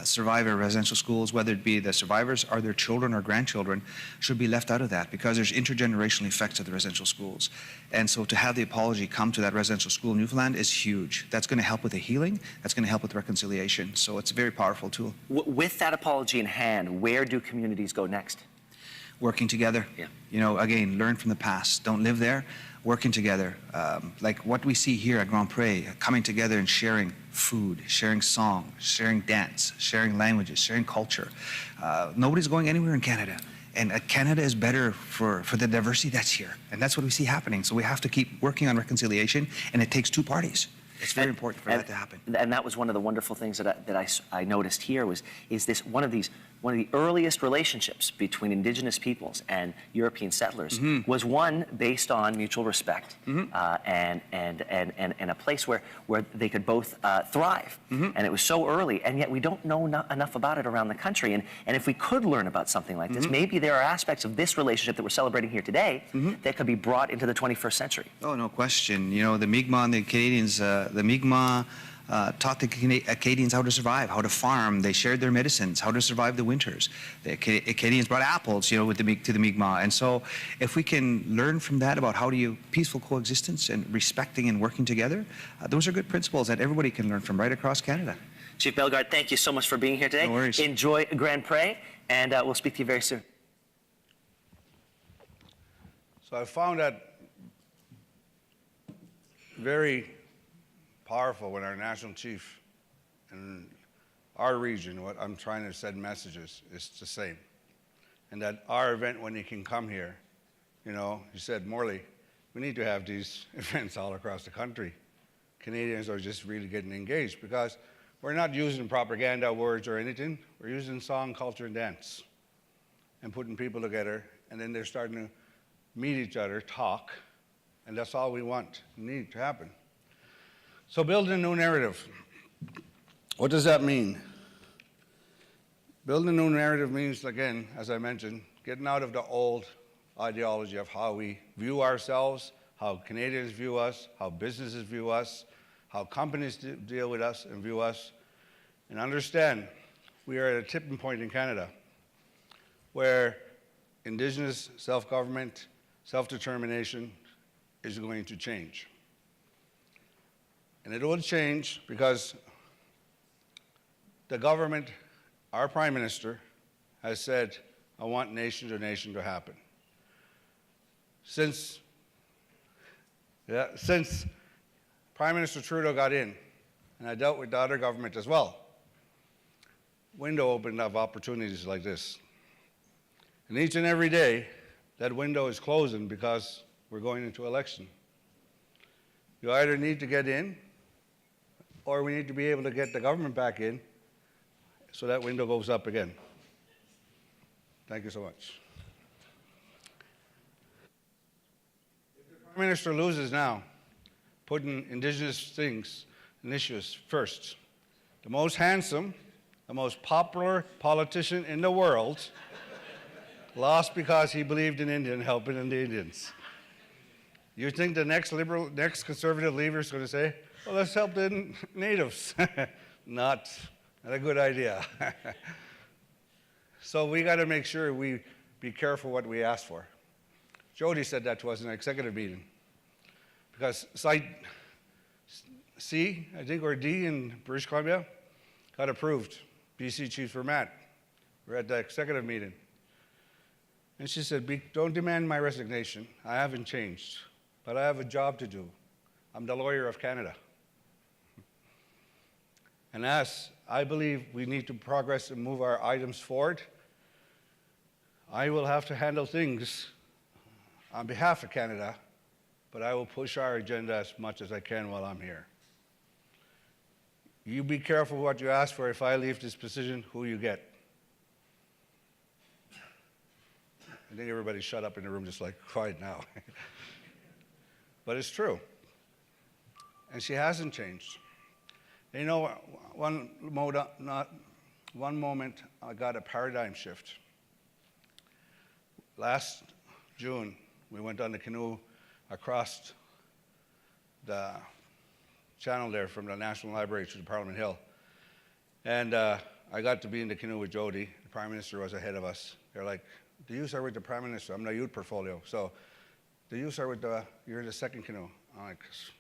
survivor of residential schools, whether it be the survivors or their children or grandchildren, should be left out of that because there's intergenerational effects of the residential schools. And so to have the apology come to that residential school in Newfoundland is huge. That's going to help with the healing. That's going to help with reconciliation. So it's a very powerful tool. With that apology in hand, where do communities go next? Working together. Yeah. You know, again, learn from the past. Don't live there. Working together. Like what we see here at Grand Pre, coming together and sharing food, sharing song, sharing dance, sharing languages, sharing culture. Nobody's going anywhere in Canada. And Canada is better for the diversity that's here. And that's what we see happening. So we have to keep working on reconciliation, and it takes two parties. It's very important for that to happen. And that was one of the wonderful things that I noticed here is this one of the earliest relationships between Indigenous peoples and European settlers was one based on mutual respect and a place where they could both thrive. And it was so early, and yet we don't know enough about it around the country. And if we could learn about something like this, maybe there are aspects of this relationship that we're celebrating here today that could be brought into the 21st century. Oh, no question. You know, the Mi'kmaq and the Canadians, the Mi'kmaq taught the Acadians how to survive, how to farm. They shared their medicines, how to survive the winters. The Acadians brought apples, you know, to the Mi'kmaq. And so if we can learn from that about how do you peaceful coexistence and respecting and working together, those are good principles that everybody can learn from right across Canada. Chief Bellegarde, thank you so much for being here today. No worries. Enjoy Grand Pre, and we'll speak to you very soon. So I found that very powerful when our national chief in our region, what I'm trying to send messages is the same. And that our event, when he can come here, you know, he said, Morley, we need to have these events all across the country. Canadians are just really getting engaged because we're not using propaganda words or anything. We're using song, culture, and dance and putting people together, and then they're starting to meet each other, talk, and that's all we want, need to happen. So building a new narrative. What does that mean? Building a new narrative means, again, as I mentioned, getting out of the old ideology of how we view ourselves, how Canadians view us, how businesses view us, how companies deal with us and view us, and understand we are at a tipping point in Canada where Indigenous self-government, self-determination is going to change. And it will change because the government, our Prime Minister, has said, I want nation to nation to happen. Since Prime Minister Trudeau got in, and I dealt with the other government as well, window opened of opportunities like this. And each and every day, that window is closing because we're going into election. You either need to get in, or we need to be able to get the government back in so that window goes up again. Thank you so much. If the Prime Minister loses now, putting Indigenous things and issues first, the most handsome, the most popular politician in the world lost because he believed in Indian, helping in the Indians. You think the next conservative leader is going to say, well, let's help the natives? Not a good idea. So we got to make sure we be careful what we ask for. Jody said that to us in an executive meeting. Because Site C, I think, or D in British Columbia, got approved. BC Chief Vermat. We're at the executive meeting. And she said, don't demand my resignation. I haven't changed, but I have a job to do. I'm the lawyer of Canada. And as I believe we need to progress and move our items forward, I will have to handle things on behalf of Canada, but I will push our agenda as much as I can while I'm here. You be careful what you ask for. If I leave this position, who you get. I think everybody's shut up in the room just like quiet now. But it's true. And she hasn't changed. You know, one moment I got a paradigm shift. Last June, we went on the canoe across the channel there from the National Library to the Parliament Hill. And I got to be in the canoe with Jody. The Prime Minister was ahead of us. They're like, the youth are with the Prime Minister. I'm the youth portfolio. So the youth are with you're in the second canoe. I'm like,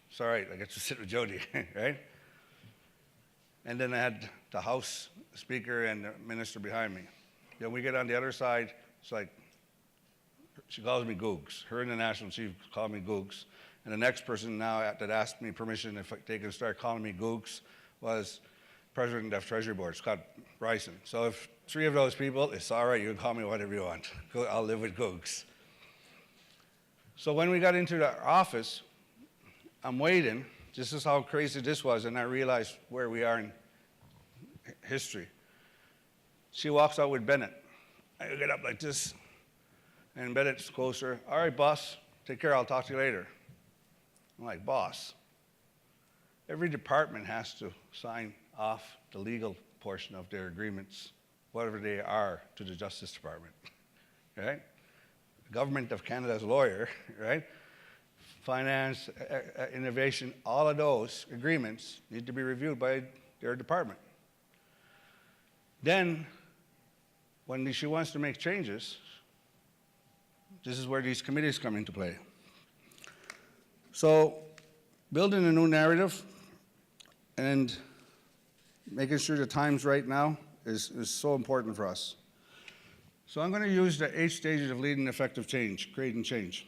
it's all right. I get to sit with Jody, right? And then I had the House Speaker and the Minister behind me. Then we get on the other side. It's like, she calls me Googs. Her and the National Chief call me Googs. And the next person now that asked me permission if they can start calling me Googs was President of Treasury Board, Scott Bryson. So if 3 of those people, it's all right, you can call me whatever you want. I'll live with Googs. So when we got into the office, I'm waiting. This is how crazy this was, and I realized where we are in history. She walks out with Bennett. I get up like this, and Bennett goes to her, all right, boss, take care, I'll talk to you later. I'm like, boss, every department has to sign off the legal portion of their agreements, whatever they are, to the Justice Department, right? The Government of Canada's lawyer, right? Finance, innovation, all of those agreements need to be reviewed by their department. Then, when she wants to make changes, this is where these committees come into play. So, building a new narrative and making sure the time's right now is so important for us. So I'm going to use the 8 stages of leading effective change, creating change,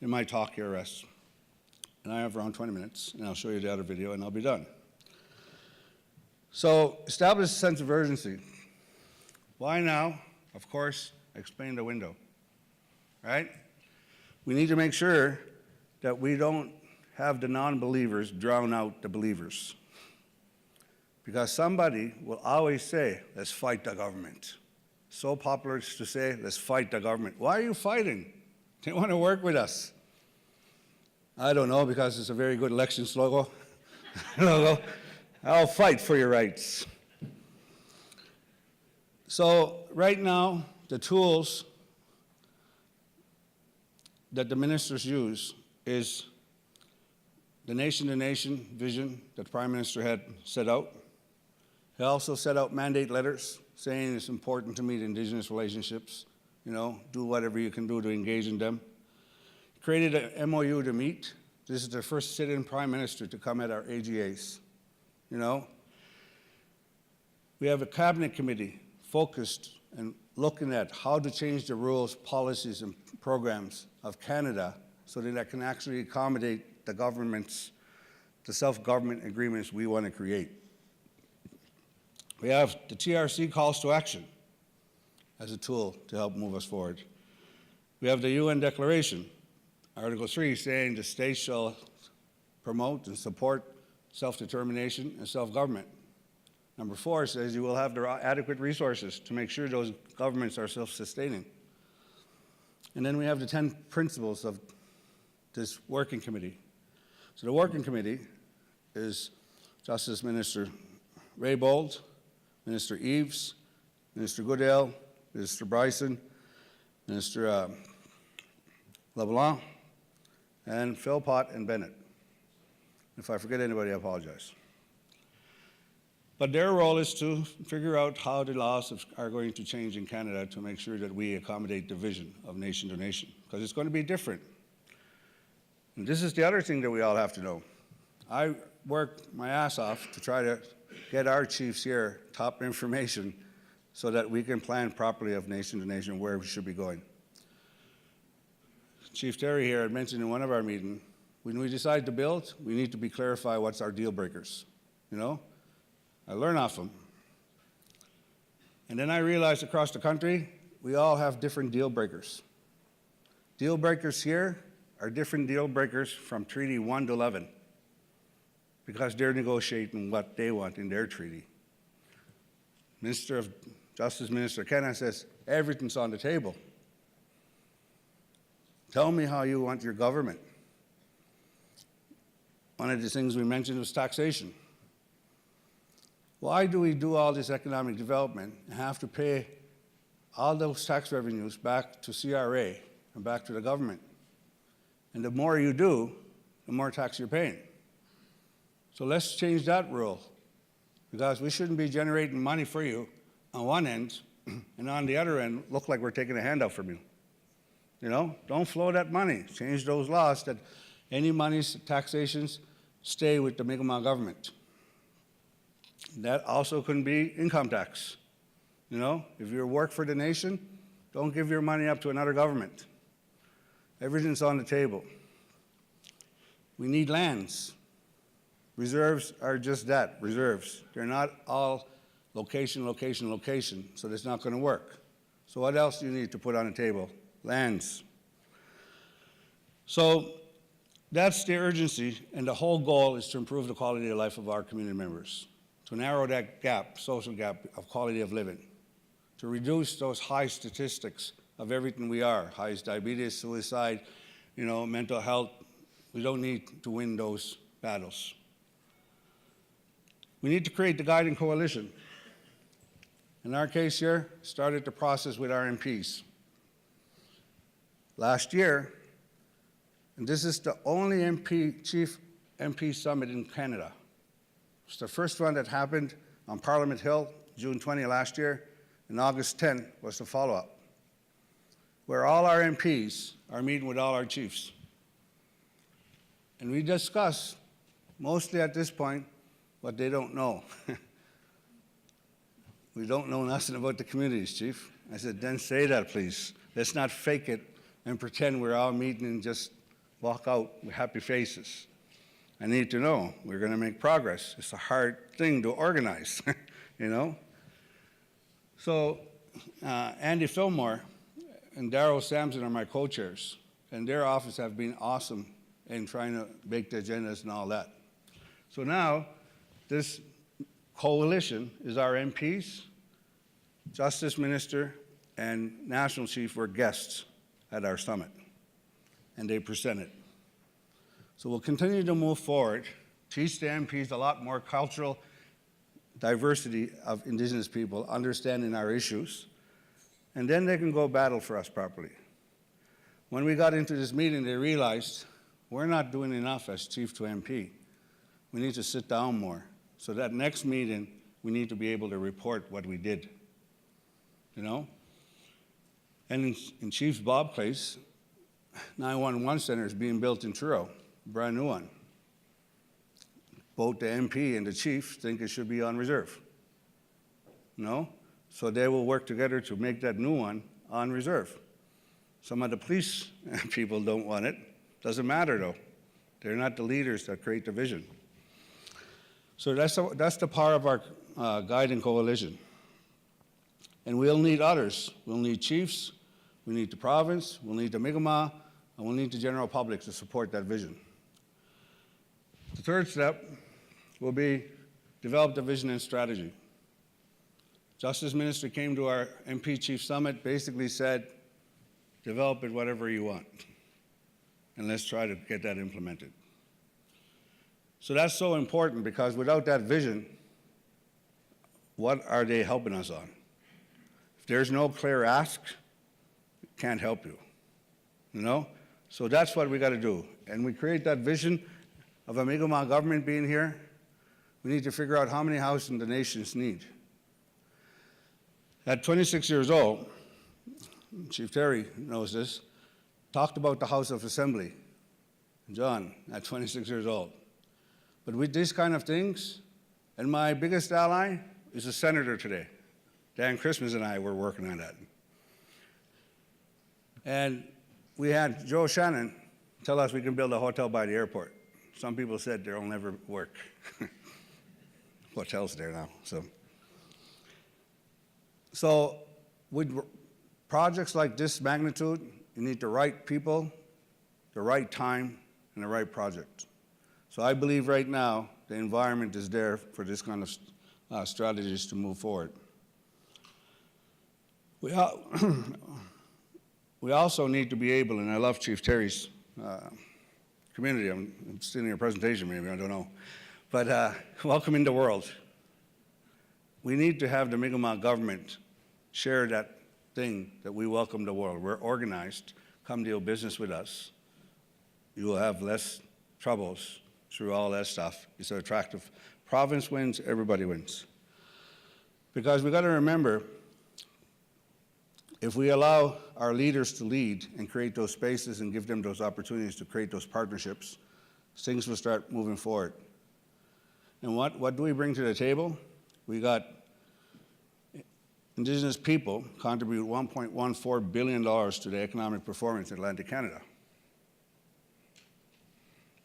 in my talk here, Russ. And I have around 20 minutes, and I'll show you the other video, and I'll be done. So, establish a sense of urgency. Why now? Of course, explain the window, right? We need to make sure that we don't have the non-believers drown out the believers. Because somebody will always say, let's fight the government. So popular to say, let's fight the government. Why are you fighting? They want to work with us. I don't know, because it's a very good election slogan. I'll fight for your rights. So right now, the tools that the ministers use is the nation-to-nation vision that the Prime Minister had set out. He also set out mandate letters saying it's important to meet Indigenous relationships, do whatever you can do to engage in them. He created an MOU to meet. This is the first sit-in Prime Minister to come at our AGAs, We have a cabinet committee focused and looking at how to change the rules, policies, and programs of Canada so that it can actually accommodate the self-government agreements we want to create. We have the TRC calls to action as a tool to help move us forward. We have the UN Declaration, Article 3, saying the states shall promote and support self-determination and self-government. Number 4 says you will have the adequate resources to make sure those governments are self-sustaining. And then we have the 10 principles of this working committee. So the working committee is Justice Minister Raybould, Minister Eves, Minister Goodale, Minister Bryson, Minister LeBlanc, and Philpott and Bennett. If I forget anybody, I apologize. But their role is to figure out how the laws are going to change in Canada to make sure that we accommodate the vision of nation to nation, because it's going to be different. And this is the other thing that we all have to know. I worked my ass off to try to get our chiefs here top information so that we can plan properly of nation to nation where we should be going. Chief Terry here had mentioned in one of our meetings, when we decide to build, we need to clarify what's our deal breakers, I learn off them. And then I realized across the country, we all have different deal breakers. Deal breakers here are different deal breakers from Treaty 1 to 11 because they're negotiating what they want in their treaty. Justice Minister Kenna says, everything's on the table. Tell me how you want your government. One of the things we mentioned was taxation. why do we do all this economic development and have to pay all those tax revenues back to CRA and back to the government? And the more you do, the more tax you're paying. So let's change that rule, because we shouldn't be generating money for you on one end, and on the other end, look like we're taking a handout from you. You know, don't flow that money. Change those laws that any monies, taxations, stay with the Mi'kmaq government. That also can be income tax. You know, if you work for the nation, don't give your money up to another government. Everything's on the table. We need lands. Reserves are just that, reserves. They're not all location, location, location, so that's not going to work. So what else do you need to put on the table? Lands. So that's the urgency, and the whole goal is to improve the quality of life of our community members, to narrow that gap, social gap of quality of living, to reduce those high statistics of everything we are, highest diabetes, suicide, you know, mental health. We don't need to win those battles. We need to create the guiding coalition. In our case here, started the process with our MPs. Last year, and this is the only chief MP summit in Canada. It's the first one that happened on Parliament Hill, June 20 last year, and August 10 was the follow-up, where all our MPs are meeting with all our chiefs. And we discuss, mostly at this point, what they don't know. We don't know nothing about the communities, Chief. I said, then say that, please. Let's not fake it and pretend we're all meeting and just walk out with happy faces. I need to know. We're going to make progress. It's a hard thing to organize, you know? So Andy Fillmore and Darryl Sampson are my co-chairs, and their office have been awesome in trying to make the agendas and all that. So now, this coalition is our MPs, Justice Minister, and National Chief were guests at our summit, and they presented. So we'll continue to move forward, teach the MPs a lot more cultural diversity of Indigenous people, understanding our issues, and then they can go battle for us properly. When we got into this meeting, they realized we're not doing enough as Chief to MP. We need to sit down more. So that next meeting, we need to be able to report what we did, you know? And in Chief's Bob Place, 911 center is being built in Truro, a brand new one. Both the MP and the chief think it should be on reserve, you know? So they will work together to make that new one on reserve. Some of the police people don't want it. Doesn't matter though. They're not the leaders that create the vision. So that's the power of our guiding coalition. And we'll need others. We'll need chiefs, we need the province, we'll need the Mi'kmaq, and we'll need the general public to support that vision. The third step will be develop the vision and strategy. Justice Minister came to our MP Chief Summit, basically said, develop it whatever you want, and let's try to get that implemented. So that's so important, because without that vision, what are they helping us on? If there's no clear ask, it can't help you, you know? So that's what we got to do. And we create that vision of a Mi'kmaq government being here. We need to figure out how many houses the nations need. At 26 years old, Chief Terry knows this, talked about the House of Assembly. John, at 26 years old. But with these kind of things, and my biggest ally is a senator today. Dan Christmas and I were working on that. And we had Joe Shannon tell us we can build a hotel by the airport. Some people said they'll never work. Hotels there now, So with projects like this magnitude, you need the right people, the right time, and the right project. So I believe right now the environment is there for this kind of strategies to move forward. We also need to be able, and I love Chief Terry's community. I'm stealing your presentation maybe, I don't know. But welcoming the world. we need to have the Mi'kmaq government share that thing that we welcome the world. We're organized. Come deal business with us. You will have less troubles through all that stuff. It's attractive. Province wins, everybody wins. Because we got to remember, if we allow our leaders to lead and create those spaces and give them those opportunities to create those partnerships, things will start moving forward. And what do we bring to the table? We got Indigenous people contribute $1.14 billion to the economic performance in Atlantic Canada.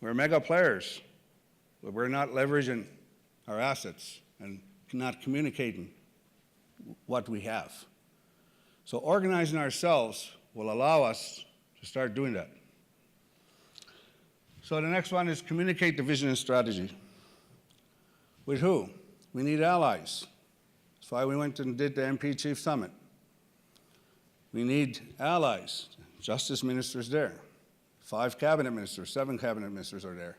We're mega players, but we're not leveraging our assets and not communicating what we have. So organizing ourselves will allow us to start doing that. So the next one is communicate the vision and strategy. With who? We need allies. That's why we went and did the MP Chief Summit. We need allies. Justice ministers there. 5 cabinet ministers, 7 cabinet ministers are there.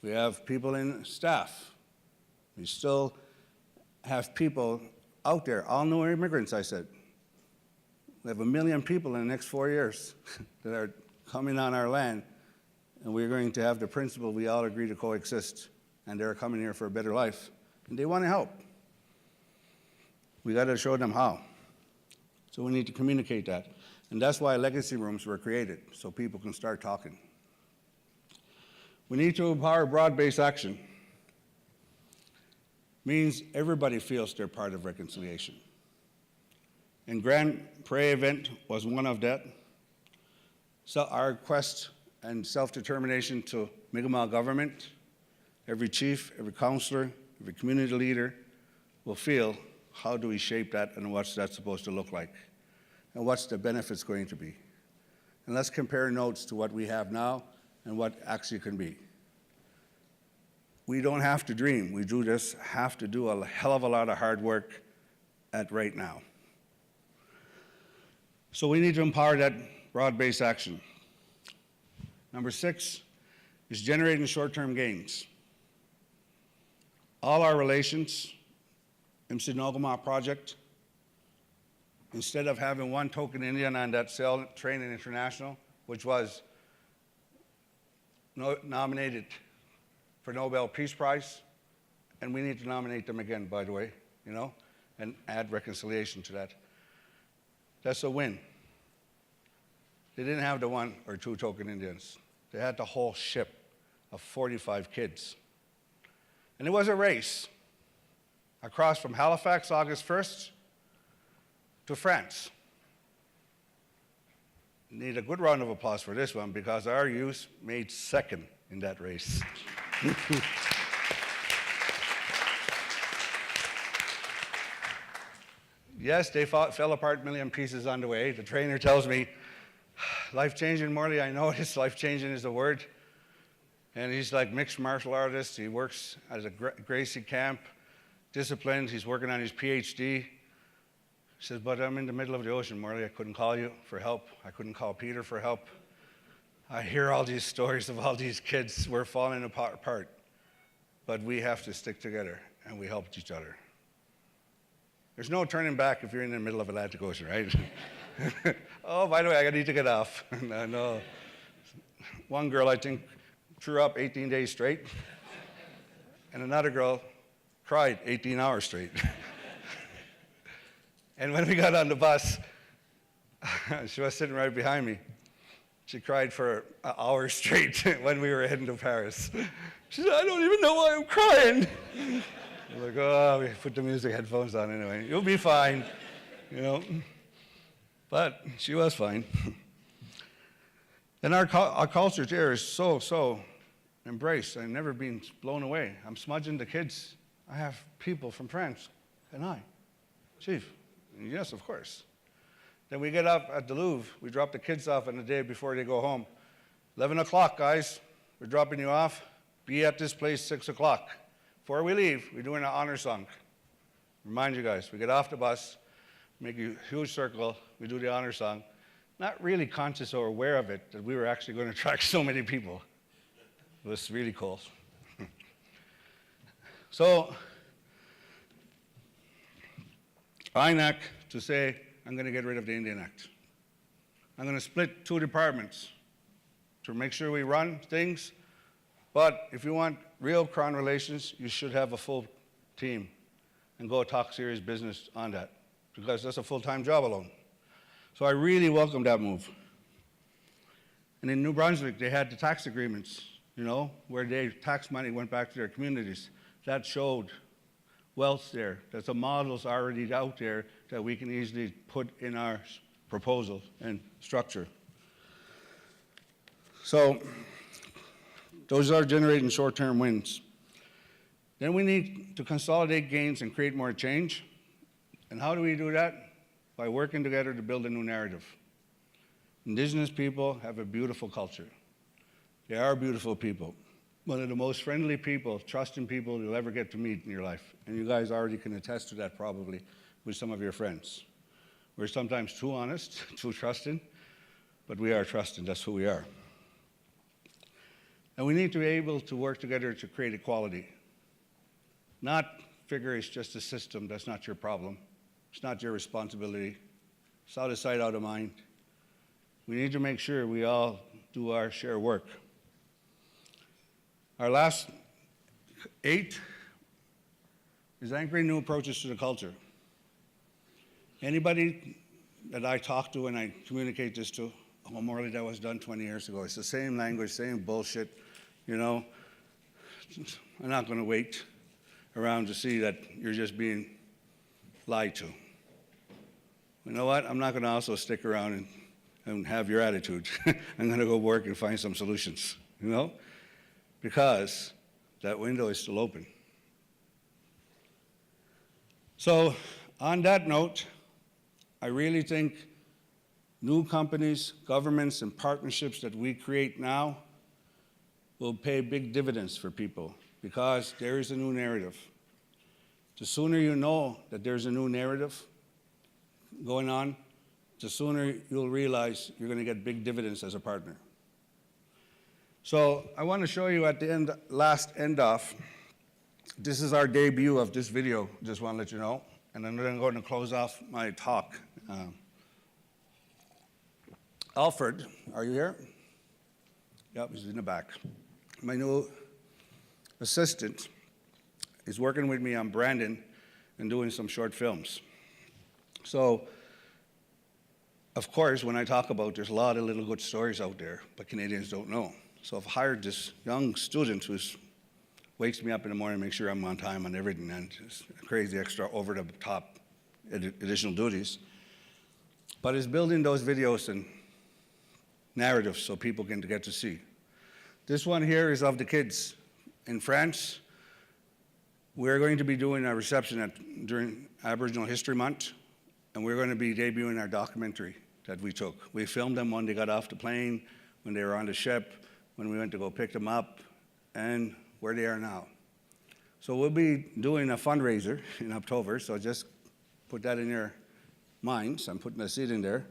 We have people in staff. We still have people out there, all new immigrants, I said. We have 1 million people in the next 4 years that are coming on our land, and we're going to have the principle we all agree to coexist, and they're coming here for a better life, and they want to help. We got to show them how. So we need to communicate that. And that's why legacy rooms were created, so people can start talking. We need to empower broad-based action. Means everybody feels they're part of reconciliation. And Grand Prairie event was one of that. So our quest and self-determination to Mi'kmaq government, every chief, every councillor, every community leader will feel, how do we shape that and what's that supposed to look like? And what's the benefits going to be? And let's compare notes to what we have now and what actually can be. We don't have to dream. We do just have to do a hell of a lot of hard work at right now. So we need to empower that broad-based action. Number 6 is generating short-term gains. All our relations, MC-Nogamaa project, instead of having one token Indian on that sail train in International, which was nominated for Nobel Peace Prize, and we need to nominate them again, by the way, and add reconciliation to that. That's a win. They didn't have the 1 or 2 token Indians. They had the whole ship of 45 kids. And it was a race across from Halifax, August 1st, to France. Need a good round of applause for this one because our youth made 2nd in that race. Yes, they fell apart a million pieces on the way. The trainer tells me, life-changing, Morley, I know it's life-changing is the word. And he's like mixed martial artist. He works at a Gracie camp, disciplined. He's working on his PhD. He says, but I'm in the middle of the ocean, Morley. I couldn't call you for help. I couldn't call Peter for help. I hear all these stories of all these kids. We're falling apart. But we have to stick together, and we help each other. There's no turning back if you're in the middle of Atlantic Ocean, right? Oh, by the way, I need to get off. No. One girl, I think, threw up 18 days straight, and another girl cried 18 hours straight. And when we got on the bus, she was sitting right behind me. She cried for an hour straight when we were heading to Paris. She said, I don't even know why I'm crying. I was like, oh, we put the music headphones on anyway. You'll be fine, But she was fine. And our culture there is so embraced. I've never been blown away. I'm smudging the kids. I have people from France. And I, Chief. Yes, of course. Then we get up at the Louvre. We drop the kids off on the day before they go home. 11 o'clock, guys. We're dropping you off. Be at this place 6 o'clock. Before we leave, we're doing an honor song. Remind you guys, we get off the bus, make a huge circle, we do the honor song. Not really conscious or aware of it, that we were actually going to attract so many people. It was really cool. So, INAC to say, I'm going to get rid of the Indian Act. I'm going to split 2 departments to make sure we run things. But if you want real Crown relations, you should have a full team and go talk serious business on that, because that's a full-time job alone. So I really welcome that move. And in New Brunswick, they had the tax agreements, you know, where their tax money went back to their communities. That showed wealth there. There's some models already out there that we can easily put in our proposal and structure. So those are generating short-term wins. Then we need to consolidate gains and create more change. And how do we do that? By working together to build a new narrative. Indigenous people have a beautiful culture. They are beautiful people. One of the most friendly people, trusting people you'll ever get to meet in your life. And you guys already can attest to that probably with some of your friends. We're sometimes too honest, too trusting, but we are trusting, that's who we are. And we need to be able to work together to create equality. Not figure it's just a system, that's not your problem. It's not your responsibility. It's out of sight, out of mind. We need to make sure we all do our share of work. Our last 8 is anchoring new approaches to the culture. Anybody that I talk to and I communicate this to, oh, Morley, that was done 20 years ago. It's the same language, same bullshit, you know. I'm not going to wait around to see that you're just being lied to. You know what? I'm not going to also stick around and have your attitude. I'm going to go work and find some solutions, you know, because that window is still open. So on that note, I really think new companies, governments, and partnerships that we create now will pay big dividends for people because there is a new narrative. The sooner you know that there's a new narrative going on, the sooner you'll realize you're going to get big dividends as a partner. So I want to show you at the end, last end off, this is our debut of this video, just want to let you know. And I'm then going to close off my talk. Alfred, are you here? Yep, he's in the back. My new assistant is working with me on Brandon and doing some short films. So, of course, when I talk about there's a lot of little good stories out there, but Canadians don't know. So I've hired this young student who wakes me up in the morning, makes sure I'm on time on everything, and it's crazy extra over-the-top additional duties. But it's building those videos and narratives so people can get to see. This one here is of the kids in France. We're going to be doing a reception during Aboriginal History Month, and we're going to be debuting our documentary that we took. We filmed them when they got off the plane, when they were on the ship, when we went to go pick them up, and where they are now. So we'll be doing a fundraiser in October, so just put that in your minds. I'm putting a seed in there.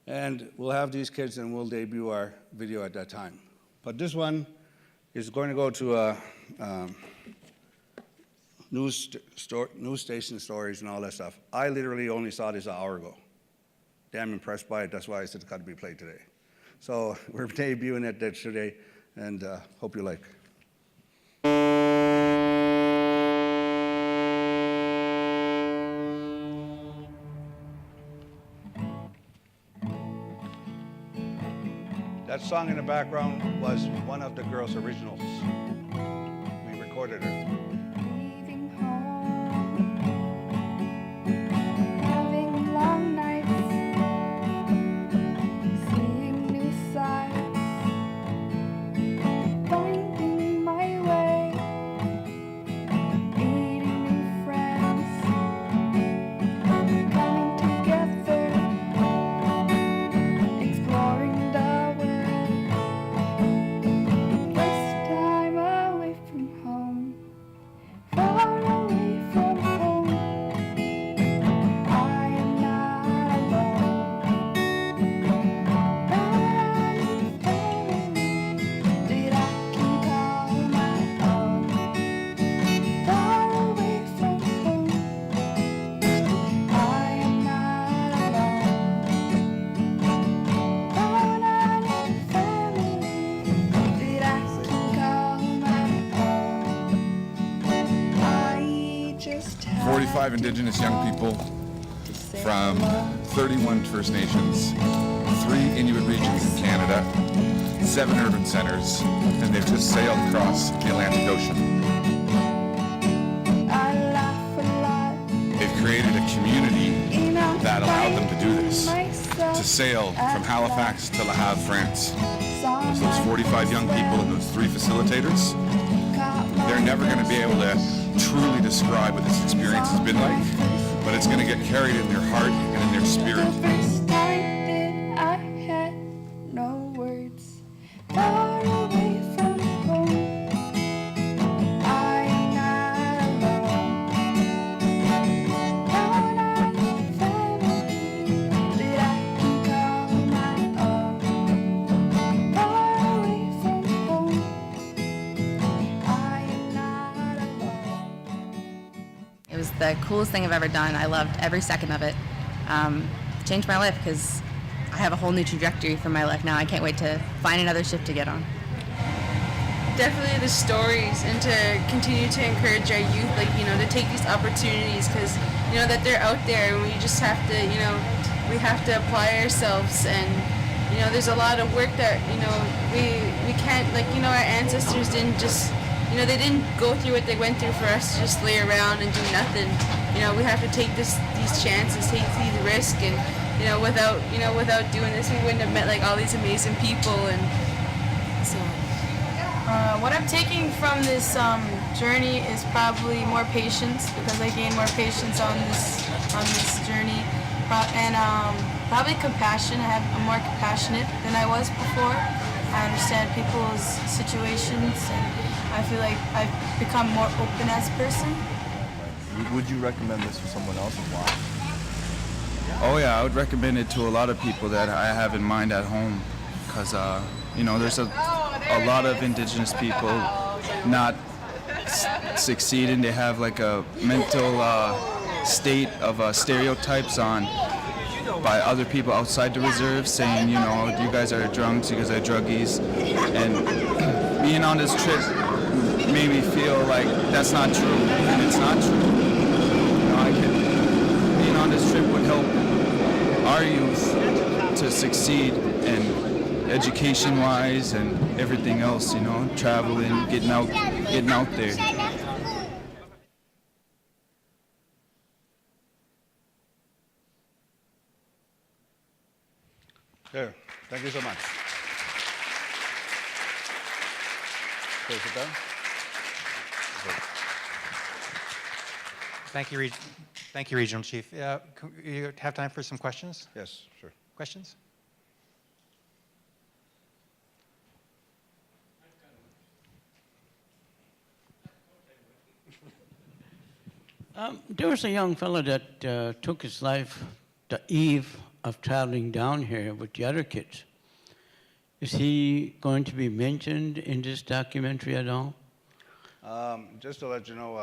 And we'll have these kids and we'll debut our video at that time. But this one is going to go to a news station stories and all that stuff. I literally only saw this an hour ago. Damn impressed by it, that's why I said it's got to be played today. So we're debuting it today, and hope you like. That song in the background was one of the girls' originals. We recorded her. Leaving home, having long nights, seeing new sights, finding my way, meeting new friends, coming together, exploring the world. First time away from home. 45 Indigenous young people from 31 First Nations, 3 Inuit regions in Canada, 7 urban centers, and they've just sailed across the Atlantic Ocean. I laugh a lot. They've created a community You know, that allowed them to do this, myself to sail from Halifax to Le Havre, France. on Those 45 young people and those 3 facilitators, they're never going to be able to truly describe what this experience has been like, but it's going to get carried in their heart and in their spirit. The first time that I had no words, far away from home, I am not alone. Now I have family that I can call my own. Far away from home, I am not alone. It was the coolest thing I've ever done. I loved every second of it. Changed my life because I have a whole new trajectory for my life now. I can't wait to find another ship to get on. Definitely the stories, and to continue to encourage our youth, like, you know, to take these opportunities, because, you know, that they're out there, and we just have to, you know, we have to apply ourselves. And, you know, there's a lot of work that, you know, we can't, like, you know, our ancestors didn't just, you know, they didn't go through what they went through for us to just lay around and do nothing. You know, we have to take these chances, take these risks, and, you know, without doing this, we wouldn't have met, like, all these amazing people. And so what I'm taking from this journey is probably more patience, because I gained more patience on this journey, and probably compassion. I'm more compassionate than I was before. I understand people's situations, and I feel like I've become more open as a person. Would you recommend this for someone else, and why? Oh yeah, I would recommend it to a lot of people that I have in mind at home, because you know, there's a lot of Indigenous people not succeeding. They have like a mental state of stereotypes on by other people outside the reserve, saying, you know, you guys are drunks, you guys are druggies, and being on this trip made me feel like that's not true, and it's not true. You know, being on this trip would help our youth to succeed, and education-wise and everything else, you know, traveling, getting out there. There. Thank you so much. Okay, sit down. Thank you, Regional Chief. You have time for some questions? Yes, sure. Questions? There was a young fellow that took his life the eve of traveling down here with the other kids. Is he going to be mentioned in this documentary at all? Just to let you know,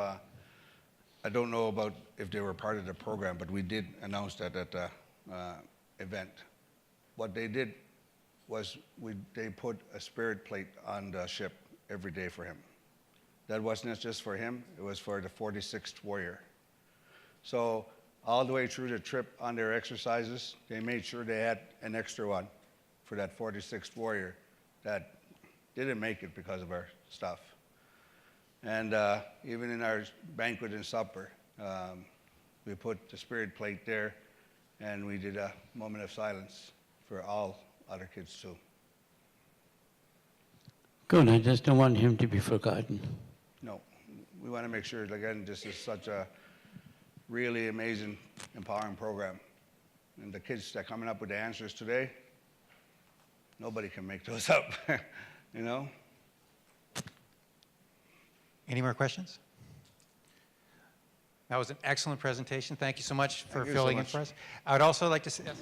I don't know about if they were part of the program, but we did announce that at the event. What they did was they put a spirit plate on the ship every day for him. That wasn't just for him, it was for the 46th Warrior. So all the way through the trip on their exercises, they made sure they had an extra one for that 46th Warrior that didn't make it because of our stuff. And even in our banquet and supper, we put the spirit plate there, and we did a moment of silence for all other kids too. Good, I just don't want him to be forgotten. No, we want to make sure, again, this is such a really amazing, empowering program. And the kids that are coming up with the answers today, nobody can make those up, you know? Any more questions? That was an excellent presentation. Thank you so much for filling in for us. I would also like to say... Yes.